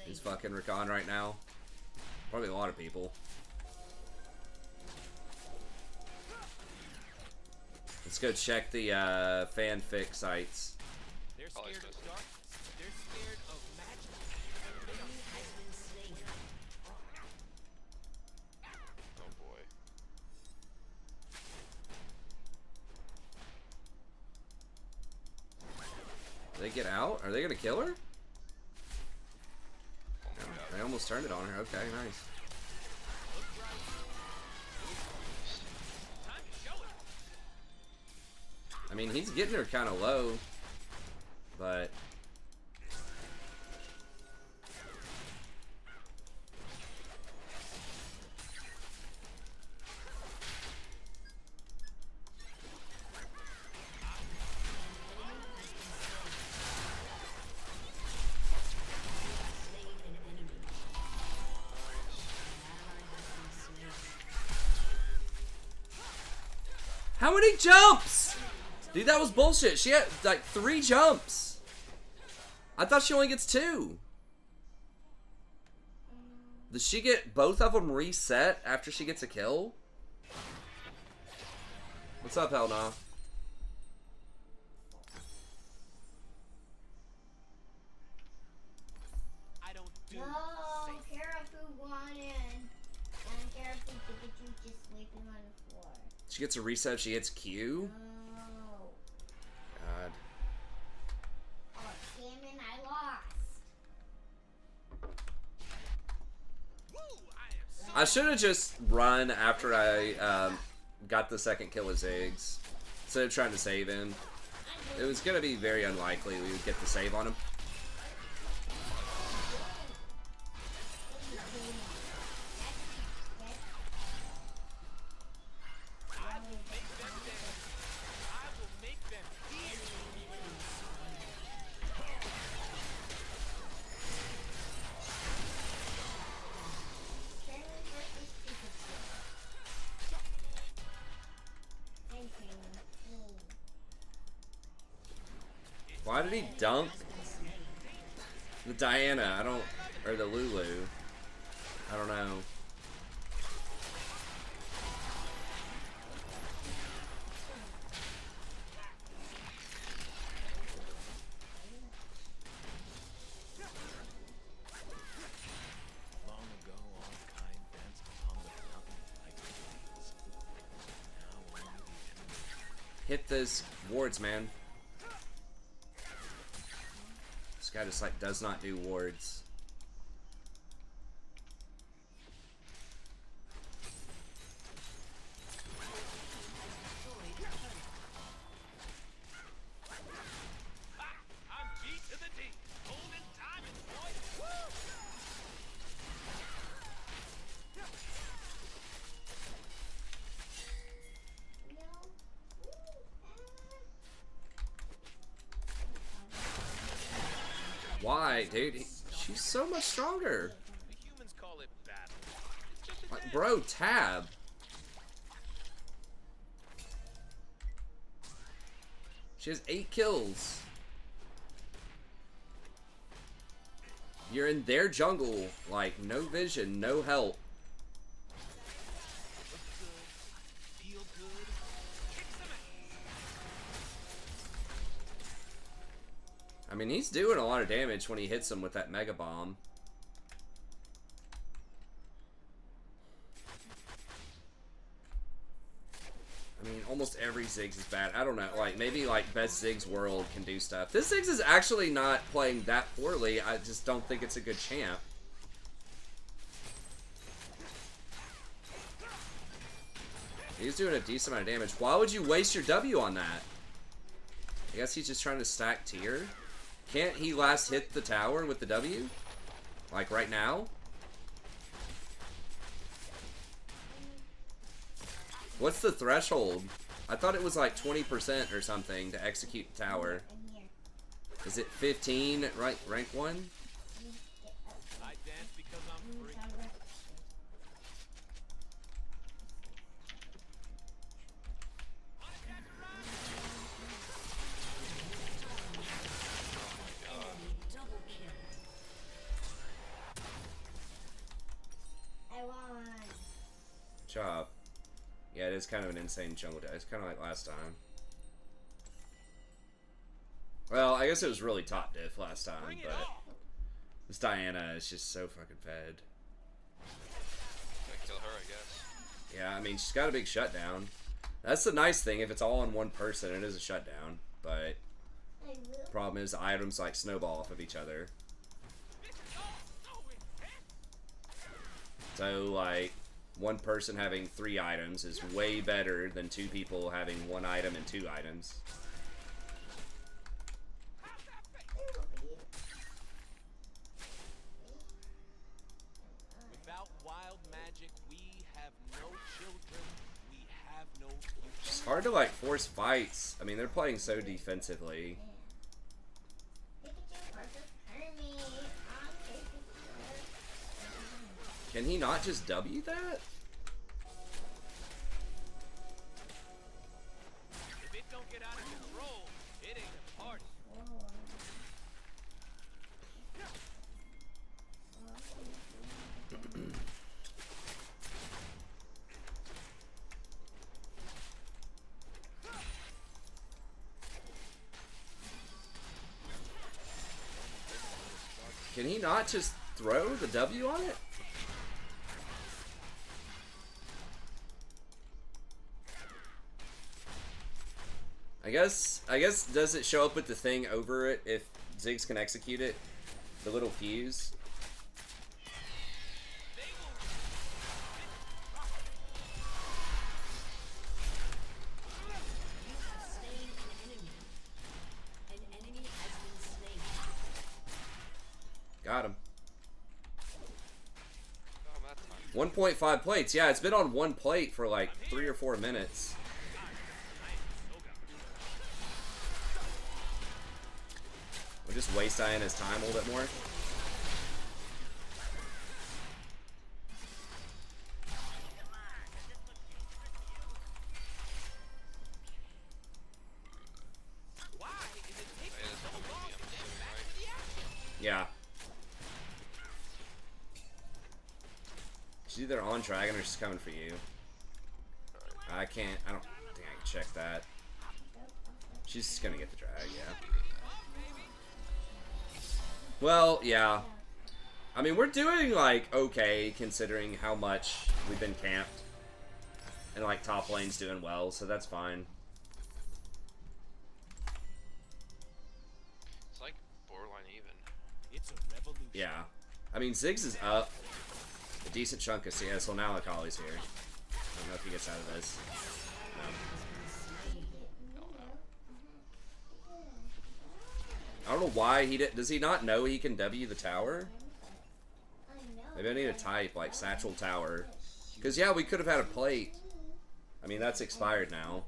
He's fucking Rakan right now. Probably a lot of people. Let's go check the fanfic sites. They're Probably scared of supposed to. dark. They're scared of magic. Oh boy. Do they get out? Are they gonna kill her? Oh my god. They almost turned it on her. Okay, nice. Time to show it. I mean, he's getting her kind of low, but how many jumps? Dude, that was bullshit. She had like 3 jumps. I thought she only gets 2. Does she get both of them reset after she gets a kill? What's up, Helna? I don't do No, safe. Karafu wanted. And Karafu Pikachu just sleeping on the floor. She gets a reset. She hits Q. No. God. Oh, damn it, I lost. Woo! I am so I should have just run after I got the second kill with Ziggs instead of trying to save him. It was gonna be very unlikely we would get the save on him. I will make them dance. I will make them hear. Karen versus Pikachu. And Karen. Why did he dunk the Diana? I don't, or the Lulu. I don't know. Long ago, all kind danced upon the mountain like trees. Now only the enemy. Hit those wards, man. This guy just like does not do wards. I'm G to the D. Golden timing, boy. Woo! Why, dude? She's so much stronger. The humans call it battle. It's just a Like, dance. bro, tab. She has 8 kills. You're in their jungle, like, no vision, no help. Look good. Feel good. Kick some I mean, he's doing a lot of damage when he hits him with that Mega Bomb. I mean, almost every Ziggs is bad. I don't know. Like, maybe, like, Best Ziggs World can do stuff. This Ziggs is actually not playing that poorly. I just don't think it's a good champ. He's doing a decent amount of damage. Why would you waste your W on that? I guess he's just trying to stack tier. Can't he last hit the tower with the W? Like, right now? What's the threshold? I thought it was like 20% or something to execute the tower. Is it 15 at rank 1? I dance because I'm free. Enemy double kill. I won. Job. Yeah, it is kind of an insane jungle deck. It's kind of like last time. Well, I guess it was really top diff last time, but this Diana is just so fucking fed. Gotta kill her, I guess. Yeah, I mean, she's got a big shutdown. That's the nice thing. If it's all on one person, it is a shutdown. But the problem is the items like snowball off of each other. So, like, one person having 3 items is way better than 2 people having 1 item and 2 items. Without wild magic, we have no children. We have no future. It's hard to, like, force fights. I mean, they're playing so defensively. Can he not just W that? If it don't get out of control, it ain't a party. Can he not just throw the W on it? I guess does it show up with the thing over it if Ziggs can execute it? The little fuse. You have slain an enemy. An enemy has been slain. Got him. Oh, that time. 1.5 plates. Yeah, it's been on 1 plate for like 3 or 4 minutes. We'll just waste Diana's time a little bit more. Why is it taking Diana's so gonna long be to on get soon, back right? to the action? Yeah. She's either on dragon or she's coming for you. I don't think I can check that. She's just gonna get the drag, yeah. Well, yeah. I mean, we're doing, like, okay, considering how much we've been camped. And, like, top lane's doing well, so that's fine. It's like borderline even. It's a revolution. Yeah. I mean, Ziggs is up a decent chunk of CS. Well, now Akali's here. I don't know if he gets out of this. No. I don't know why he did. Does he not know he can W the tower? Maybe I need to type like Satchel Tower. Because, yeah, we could have had a plate. I mean, that's expired now.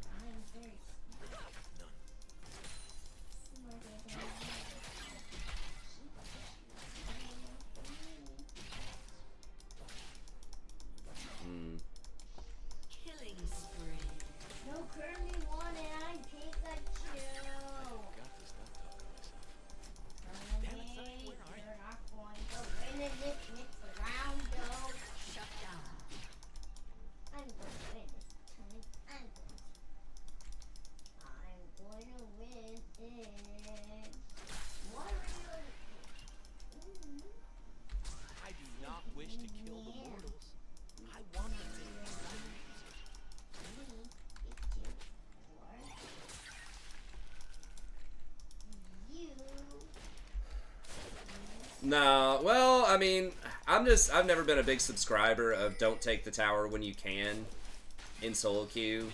Killing spree. No, currently wanted. I take a chill. Got to stop talking to myself. Damn it, son, where are you? You're not going to win this next round, though. Shut down. I'm going to win this time. I'm going to win it. What? not wish to kill the mortals. I want them to eat the music. No, well, I mean, I've never been a big subscriber of don't take the tower when you can in solo queue.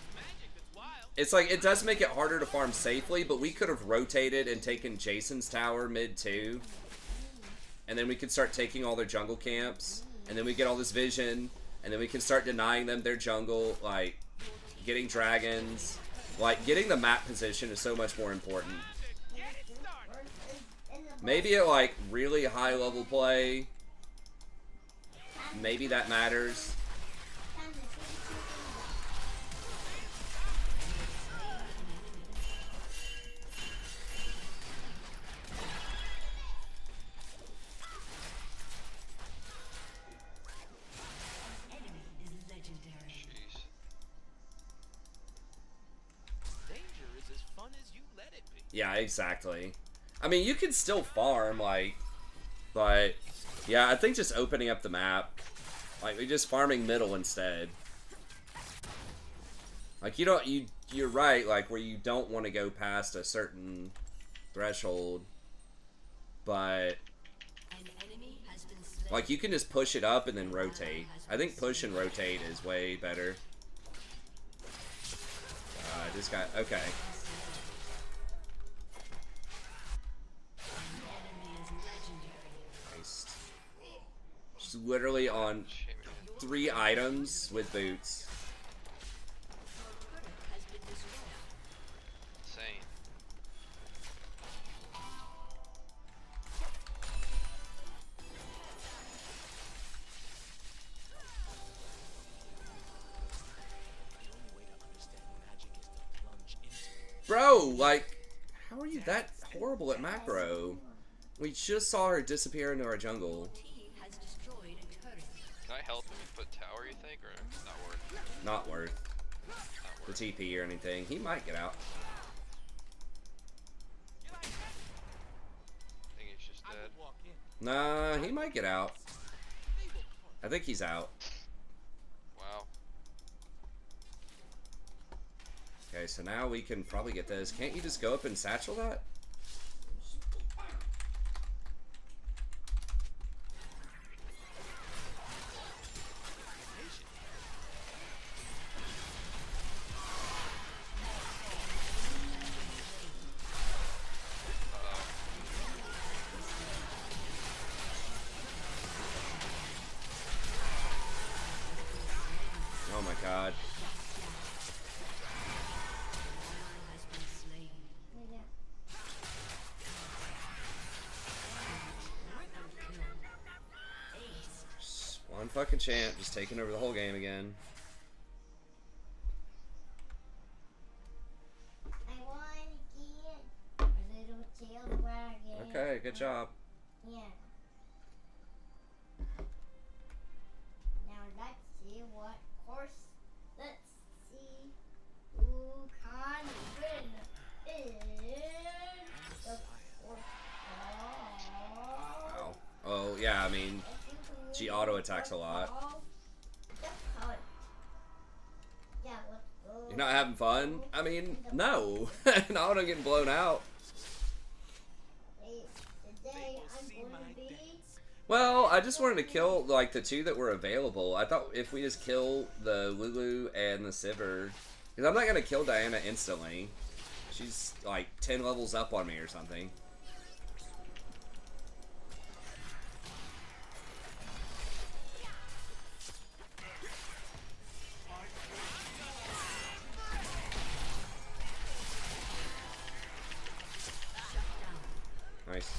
It's like, it does make it harder to farm safely, but we could have rotated and taken Jason's tower mid too. And then we could start taking all their jungle camps, and then we get all this vision, and then we can start denying them their jungle, like, getting dragons. Like, getting the map position is so much more important. Maybe at, like, really high level play, maybe that matters. Jeez. Danger is as fun as you let it be. Yeah, exactly. I mean, you can still farm, like, but, yeah, I think just opening up the map, like, we're just farming middle instead. Like, you're right, like, where you don't want to go past a certain threshold, but, like, you can just push it up and then rotate. I think push and rotate is way better. I just got, okay. Just literally on 3 items with boots. Insane. The only way to understand magic is to plunge into it. Bro, like, how are you that horrible at macro? We just saw her disappear into our jungle. Can I help him put tower, you think, or not worth? Not worth Not the worth. TP or anything. He might get out. I think he's just I dead. would walk in. Nah, he might get out. I think he's out. Wow. Okay, so now we can probably get this. Can't you just go up and satchel that? Oh my god. Just one fucking champ, just taking over the whole game again. I want to get a little tail dragon. Okay, good job. Yeah. Now let's see what course. Let's see who can win in the fourth ball. Ow. Oh, yeah, I mean, she auto attacks a lot. Yeah, let's go. You're not having fun? I mean, no. No, I'm not getting blown out. Today I'm going to be. Well, I just wanted to kill, like, the 2 that were available. I thought if we just kill the Lulu and the Sivir... Because I'm not going to kill Diana instantly. She's, like, 10 levels up on me or something. Nice.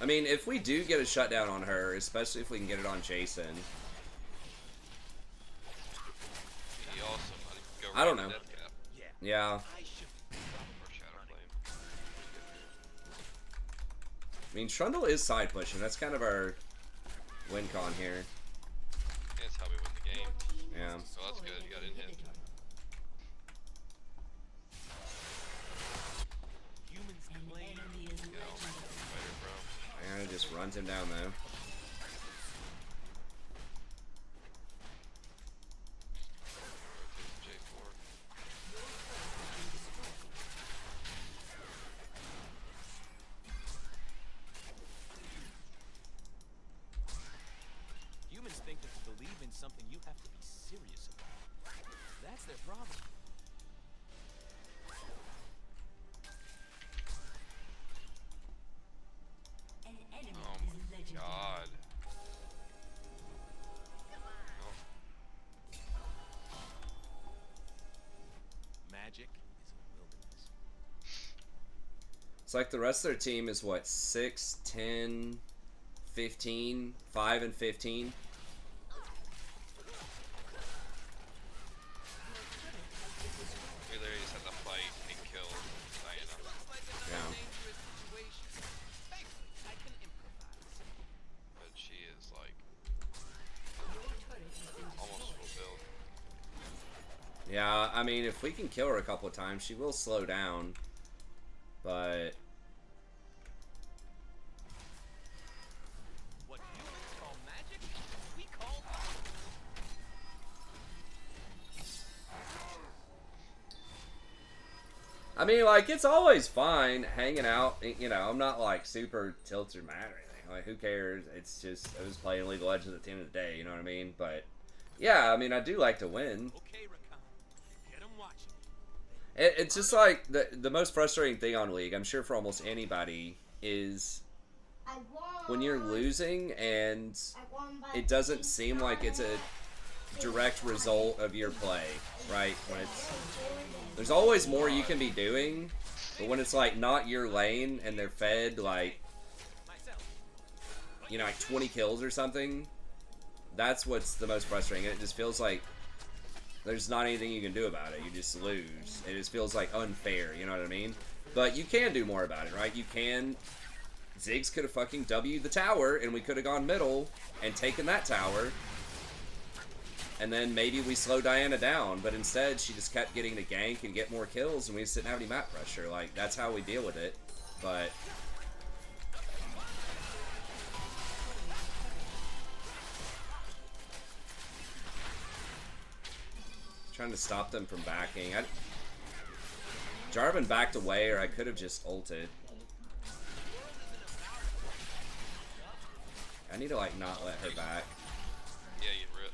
I mean, if we do get a shutdown on her, especially if we can get it on Jason, He also might go I don't right to know. death cap yeah. I should or shadow flame. I mean, Trundle is side pushing. That's kind of our win con here. That's how we win the game. Yeah. Oh, that's good. You got in hit. humans claim Go. Fighter, bro. Runs him down though. J4. Humans think that to believe in something you have to be serious about. That's their problem. An enemy Oh is my legendary. god. Magic is a wilderness. It's like the rest of their team is what, 6, 10, 15, 5 and 15. We literally just had to fight and kill Diana. Yeah. But she is like Your turret has been almost destroyed. full build. Yeah, I mean, if we can kill her a couple of times, she will slow down. But What humans call magic, we call I mean, like, it's always fine hanging out. You know, I'm not like super tilted or mad or anything. Like, who cares? It's just I was playing League of Legends at the end of the day. You know what I mean? But yeah, I mean, I do like to win. Okay, Rakan. Get 'em watching. It's just like the most frustrating thing on League, I'm sure for almost anybody, is I won. when you're losing and I won by it doesn't seem like it's a direct result of your play, right? When it's there's always more you can be doing, but when it's like not your lane and they're fed like, Myself. you know, like 20 kills or something, that's what's the most frustrating. It just feels like there's not anything you can do about it. You just lose. It just feels like unfair, you know what I mean? But you can do more about it, right? You can. Ziggs could have fucking W'd the tower, and we could have gone middle and taken that tower. And then maybe we slow Diana down, but instead she just kept getting to gank and get more kills, and we just didn't have any map pressure. Like, that's how we deal with it. But trying to stop them from backing. Jarvan backed away, or I could have just ulted. I need to, like, not let her back. Yeah, you really.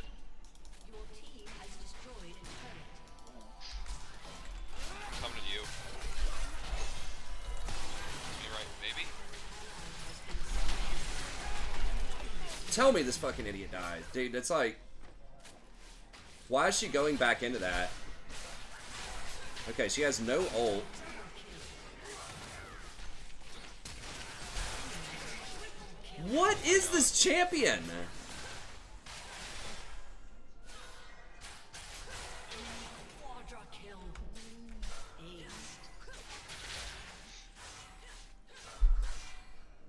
Your team has destroyed a turret. Coming to you. You right, maybe? Tell me this fucking idiot dies. Dude, that's like... Why is she going back into that? Okay, she has no ult. What is this champion? Quadra kill. Aced.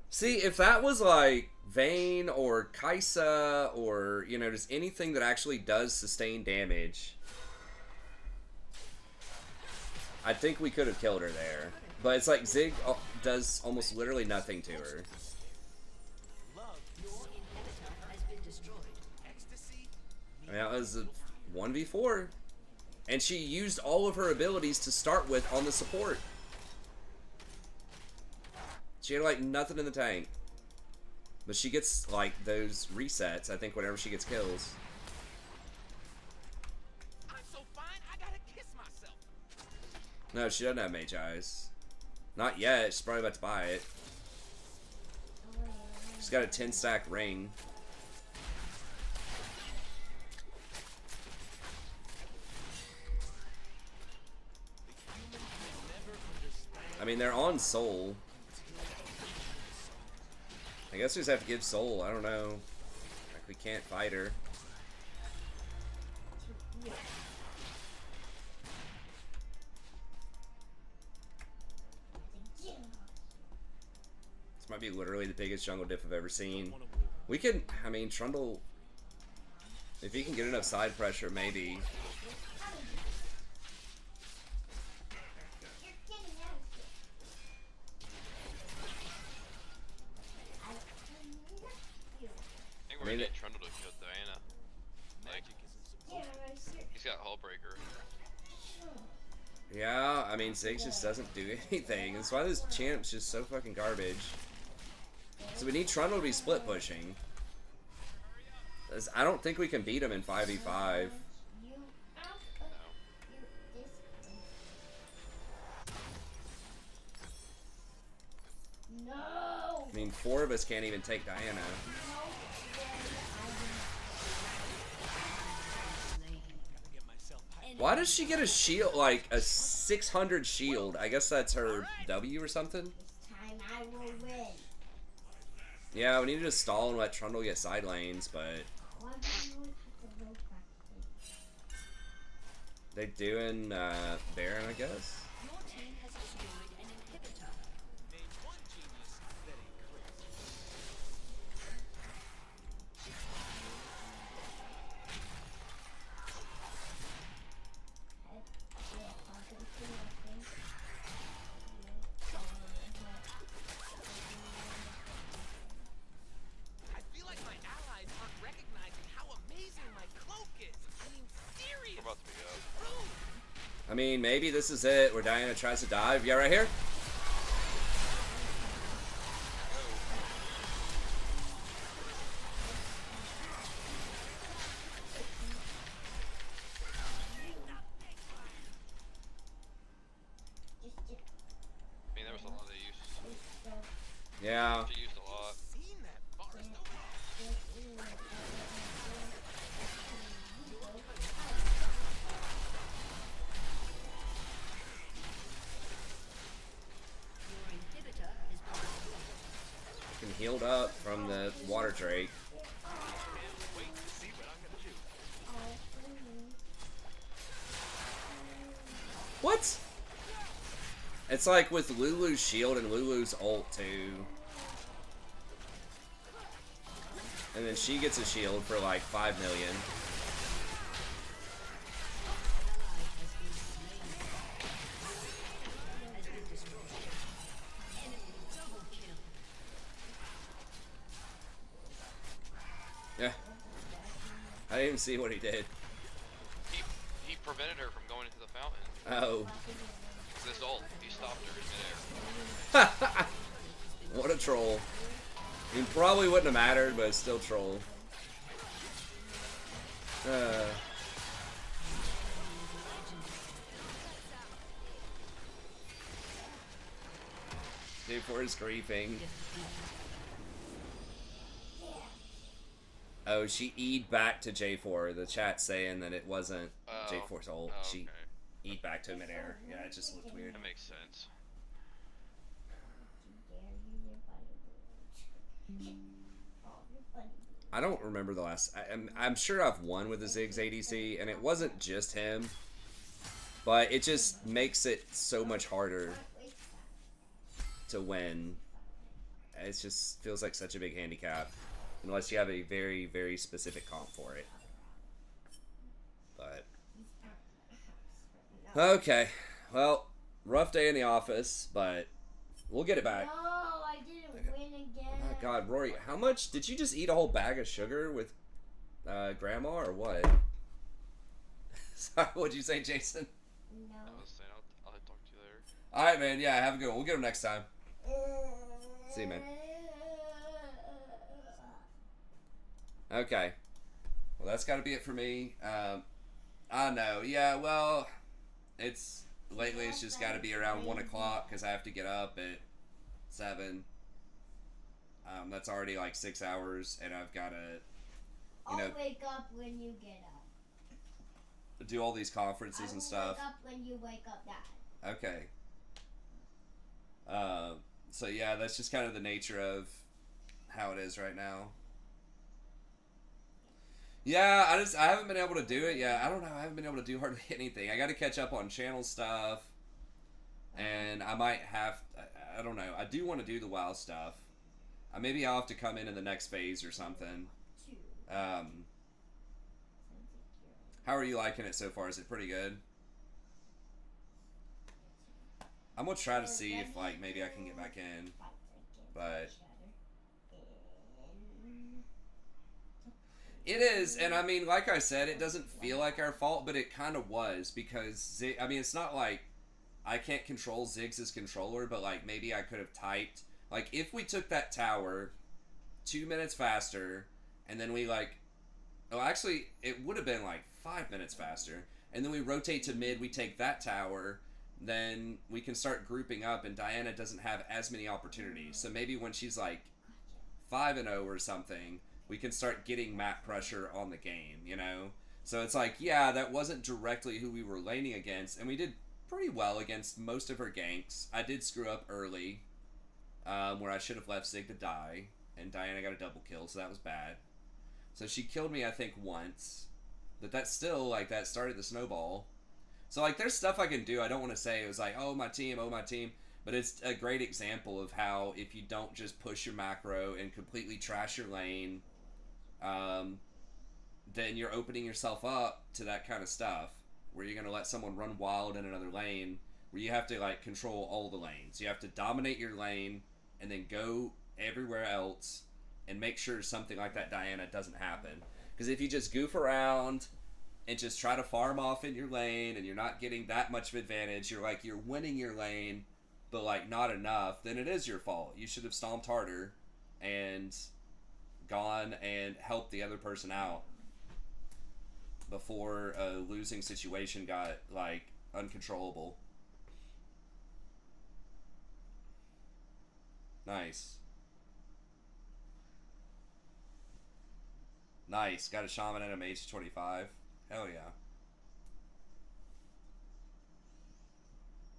See, if that was like Vayne or Kaisa or, you know, just anything that actually does sustain damage, I think we could have killed her there. But it's like Zig does almost literally nothing to her. Love, Your inhibitor has been destroyed. ecstasy, I mean, that was a 1v4. And she used all of her abilities to start with on the support. She had like nothing in the tank. But she gets like those resets, I think, whenever she gets kills. I'm so fine, I gotta kiss myself. No, she doesn't have Mage Eyes. Not yet. She's probably about to buy it. She's got a 10-stack ring. I mean, they're on Soul. I guess we just have to give Soul. I don't know. Like, we can't fight her. This might be literally the biggest jungle diff I've ever seen. We can, I mean, Trundle, if he can get enough side pressure, maybe. You're getting out of here. He's got Hullbreaker. Yeah, I mean, Ziggs just doesn't do anything. That's why this champ's just so fucking garbage. So we need Trundle to be split pushing. 'Cause I don't think we can beat him in 5v5. You out No. you this No. I mean, 4 of us can't even take Diana. Get myself Why does she get a shield, like a 600 shield? I guess that's her W or something? This time I will win. Yeah, we need to stall and let Trundle get side lanes, but Why do you have to roll practice? they doing Baron, I guess. Your team has destroyed an inhibitor. name one genius that ain't crazy. I feel like my allies aren't recognizing how amazing my cloak is. I mean, We're serious. about to be up. I mean, maybe this is it where Diana tries to dive. Yeah, right here. I mean, there was a lot of use. Yeah. She used a lot. Seen that forest over Your inhibitor has been destroyed. Fucking healed up from the water drake. wait to see what I'm gonna do. What? It's like with Lulu's shield and Lulu's ult too. And then she gets a shield for like 5 million. Ally has been slain. Has been destroyed. Enemy double kill. Yeah. I didn't even see what he did. He prevented her from going into the fountain. Oh. This ult, he stopped her in midair. What a troll. I mean, probably wouldn't have mattered, but it's still troll. J4 is griefing. Oh, she E'd back to J4. The chat's saying that it wasn't Oh. J4's ult. Oh, She okay. E'd back to midair. Yeah, it just looked weird. That makes sense. I don't remember the last. I'm sure I've won with the Ziggs ADC, and it wasn't just him, but it just makes it so much harder to win. It just feels like such a big handicap, unless you have a very, very specific comp for it. But okay, well, rough day in the office, but we'll get it back. No, I didn't win again. Oh my God, Rory, how much did you just eat a whole bag of sugar with Grandma or what? Sorry, what'd you say, Jason? No. I was saying, I'll talk to you later. All right, man. Yeah, have a good one. We'll get him next time. See you, man. Okay. Well, that's got to be it for me. I know. Yeah, well, lately it's just got to be around 1 o'clock because I have to get up at 7. That's already like 6 hours, and I've got to, I'll wake up when you get up. do all these conferences and stuff. Wake up when you wake up, Dad. Okay. So yeah, that's just kind of the nature of how it is right now. Yeah, I haven't been able to do it yet. I don't know. I haven't been able to do hardly anything. I got to catch up on channel stuff, and I might have. I don't know. I do want to do the WoW stuff. Maybe I'll have to come in the next phase or something. How are you liking it so far? Is it pretty good? I'm gonna try to see if like maybe I can get back in, but It is, and I mean, like I said, it doesn't feel like our fault, but it kind of was because I mean, it's not like I can't control Ziggs' controller, but like maybe I could have typed like if we took that tower 2 minutes faster, and then we like, oh, actually, it would have been like 5 minutes faster, and then we rotate to mid, we take that tower, then we can start grouping up, and Diana doesn't have as many opportunities. So maybe when she's like 5-0 or something, we can start getting map pressure on the game, you know? So it's like, yeah, that wasn't directly who we were laning against, and we did pretty well against most of her ganks. I did screw up early, where I should have left Zig to die, and Diana got a double kill, so that was bad. So she killed me, I think, once. But that's still, like, that started the snowball. So, like, there's stuff I can do. I don't want to say it was like, oh, my team. But it's a great example of how if you don't just push your macro and completely trash your lane, then you're opening yourself up to that kind of stuff. Where you're going to let someone run wild in another lane. Where you have to, like, control all the lanes. You have to dominate your lane and then go everywhere else and make sure something like that Diana doesn't happen. Because if you just goof around and just try to farm off in your lane and you're not getting that much of advantage, you're winning your lane, but like not enough, then it is your fault. You should have stomped harder and gone and helped the other person out before a losing situation got like uncontrollable. Nice. Nice. Got a shaman at a 25. Hell yeah.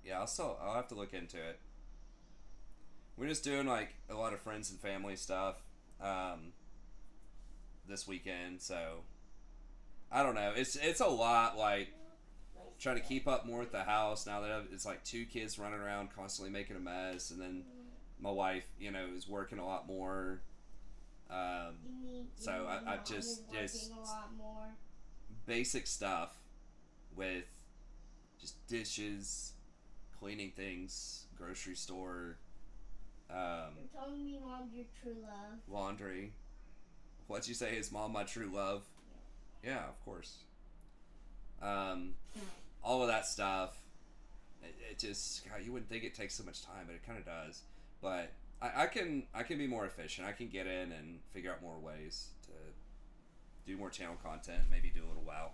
Yeah, I'll have to look into it. We're just doing like a lot of friends and family stuff this weekend, so I don't know. It's a lot, like trying to keep up more with the house now that it's like 2 kids running around constantly making a mess, and then my wife, you know, is working a lot more. So I just a lot more. Basic stuff with just dishes, cleaning things, grocery store, You're telling me mom's your true love. laundry. What'd you say? Is mom my true love? Yeah, of course. All of that stuff. It just, God, you wouldn't think it takes so much time, but it kind of does. But I can be more efficient. I can get in and figure out more ways to do more channel content, maybe do a little WoW.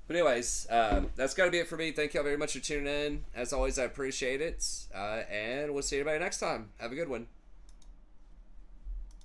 But anyways, that's got to be it for me. Thank y'all very much for tuning in. As always, I appreciate it. And we'll see everybody next time. Have a good one.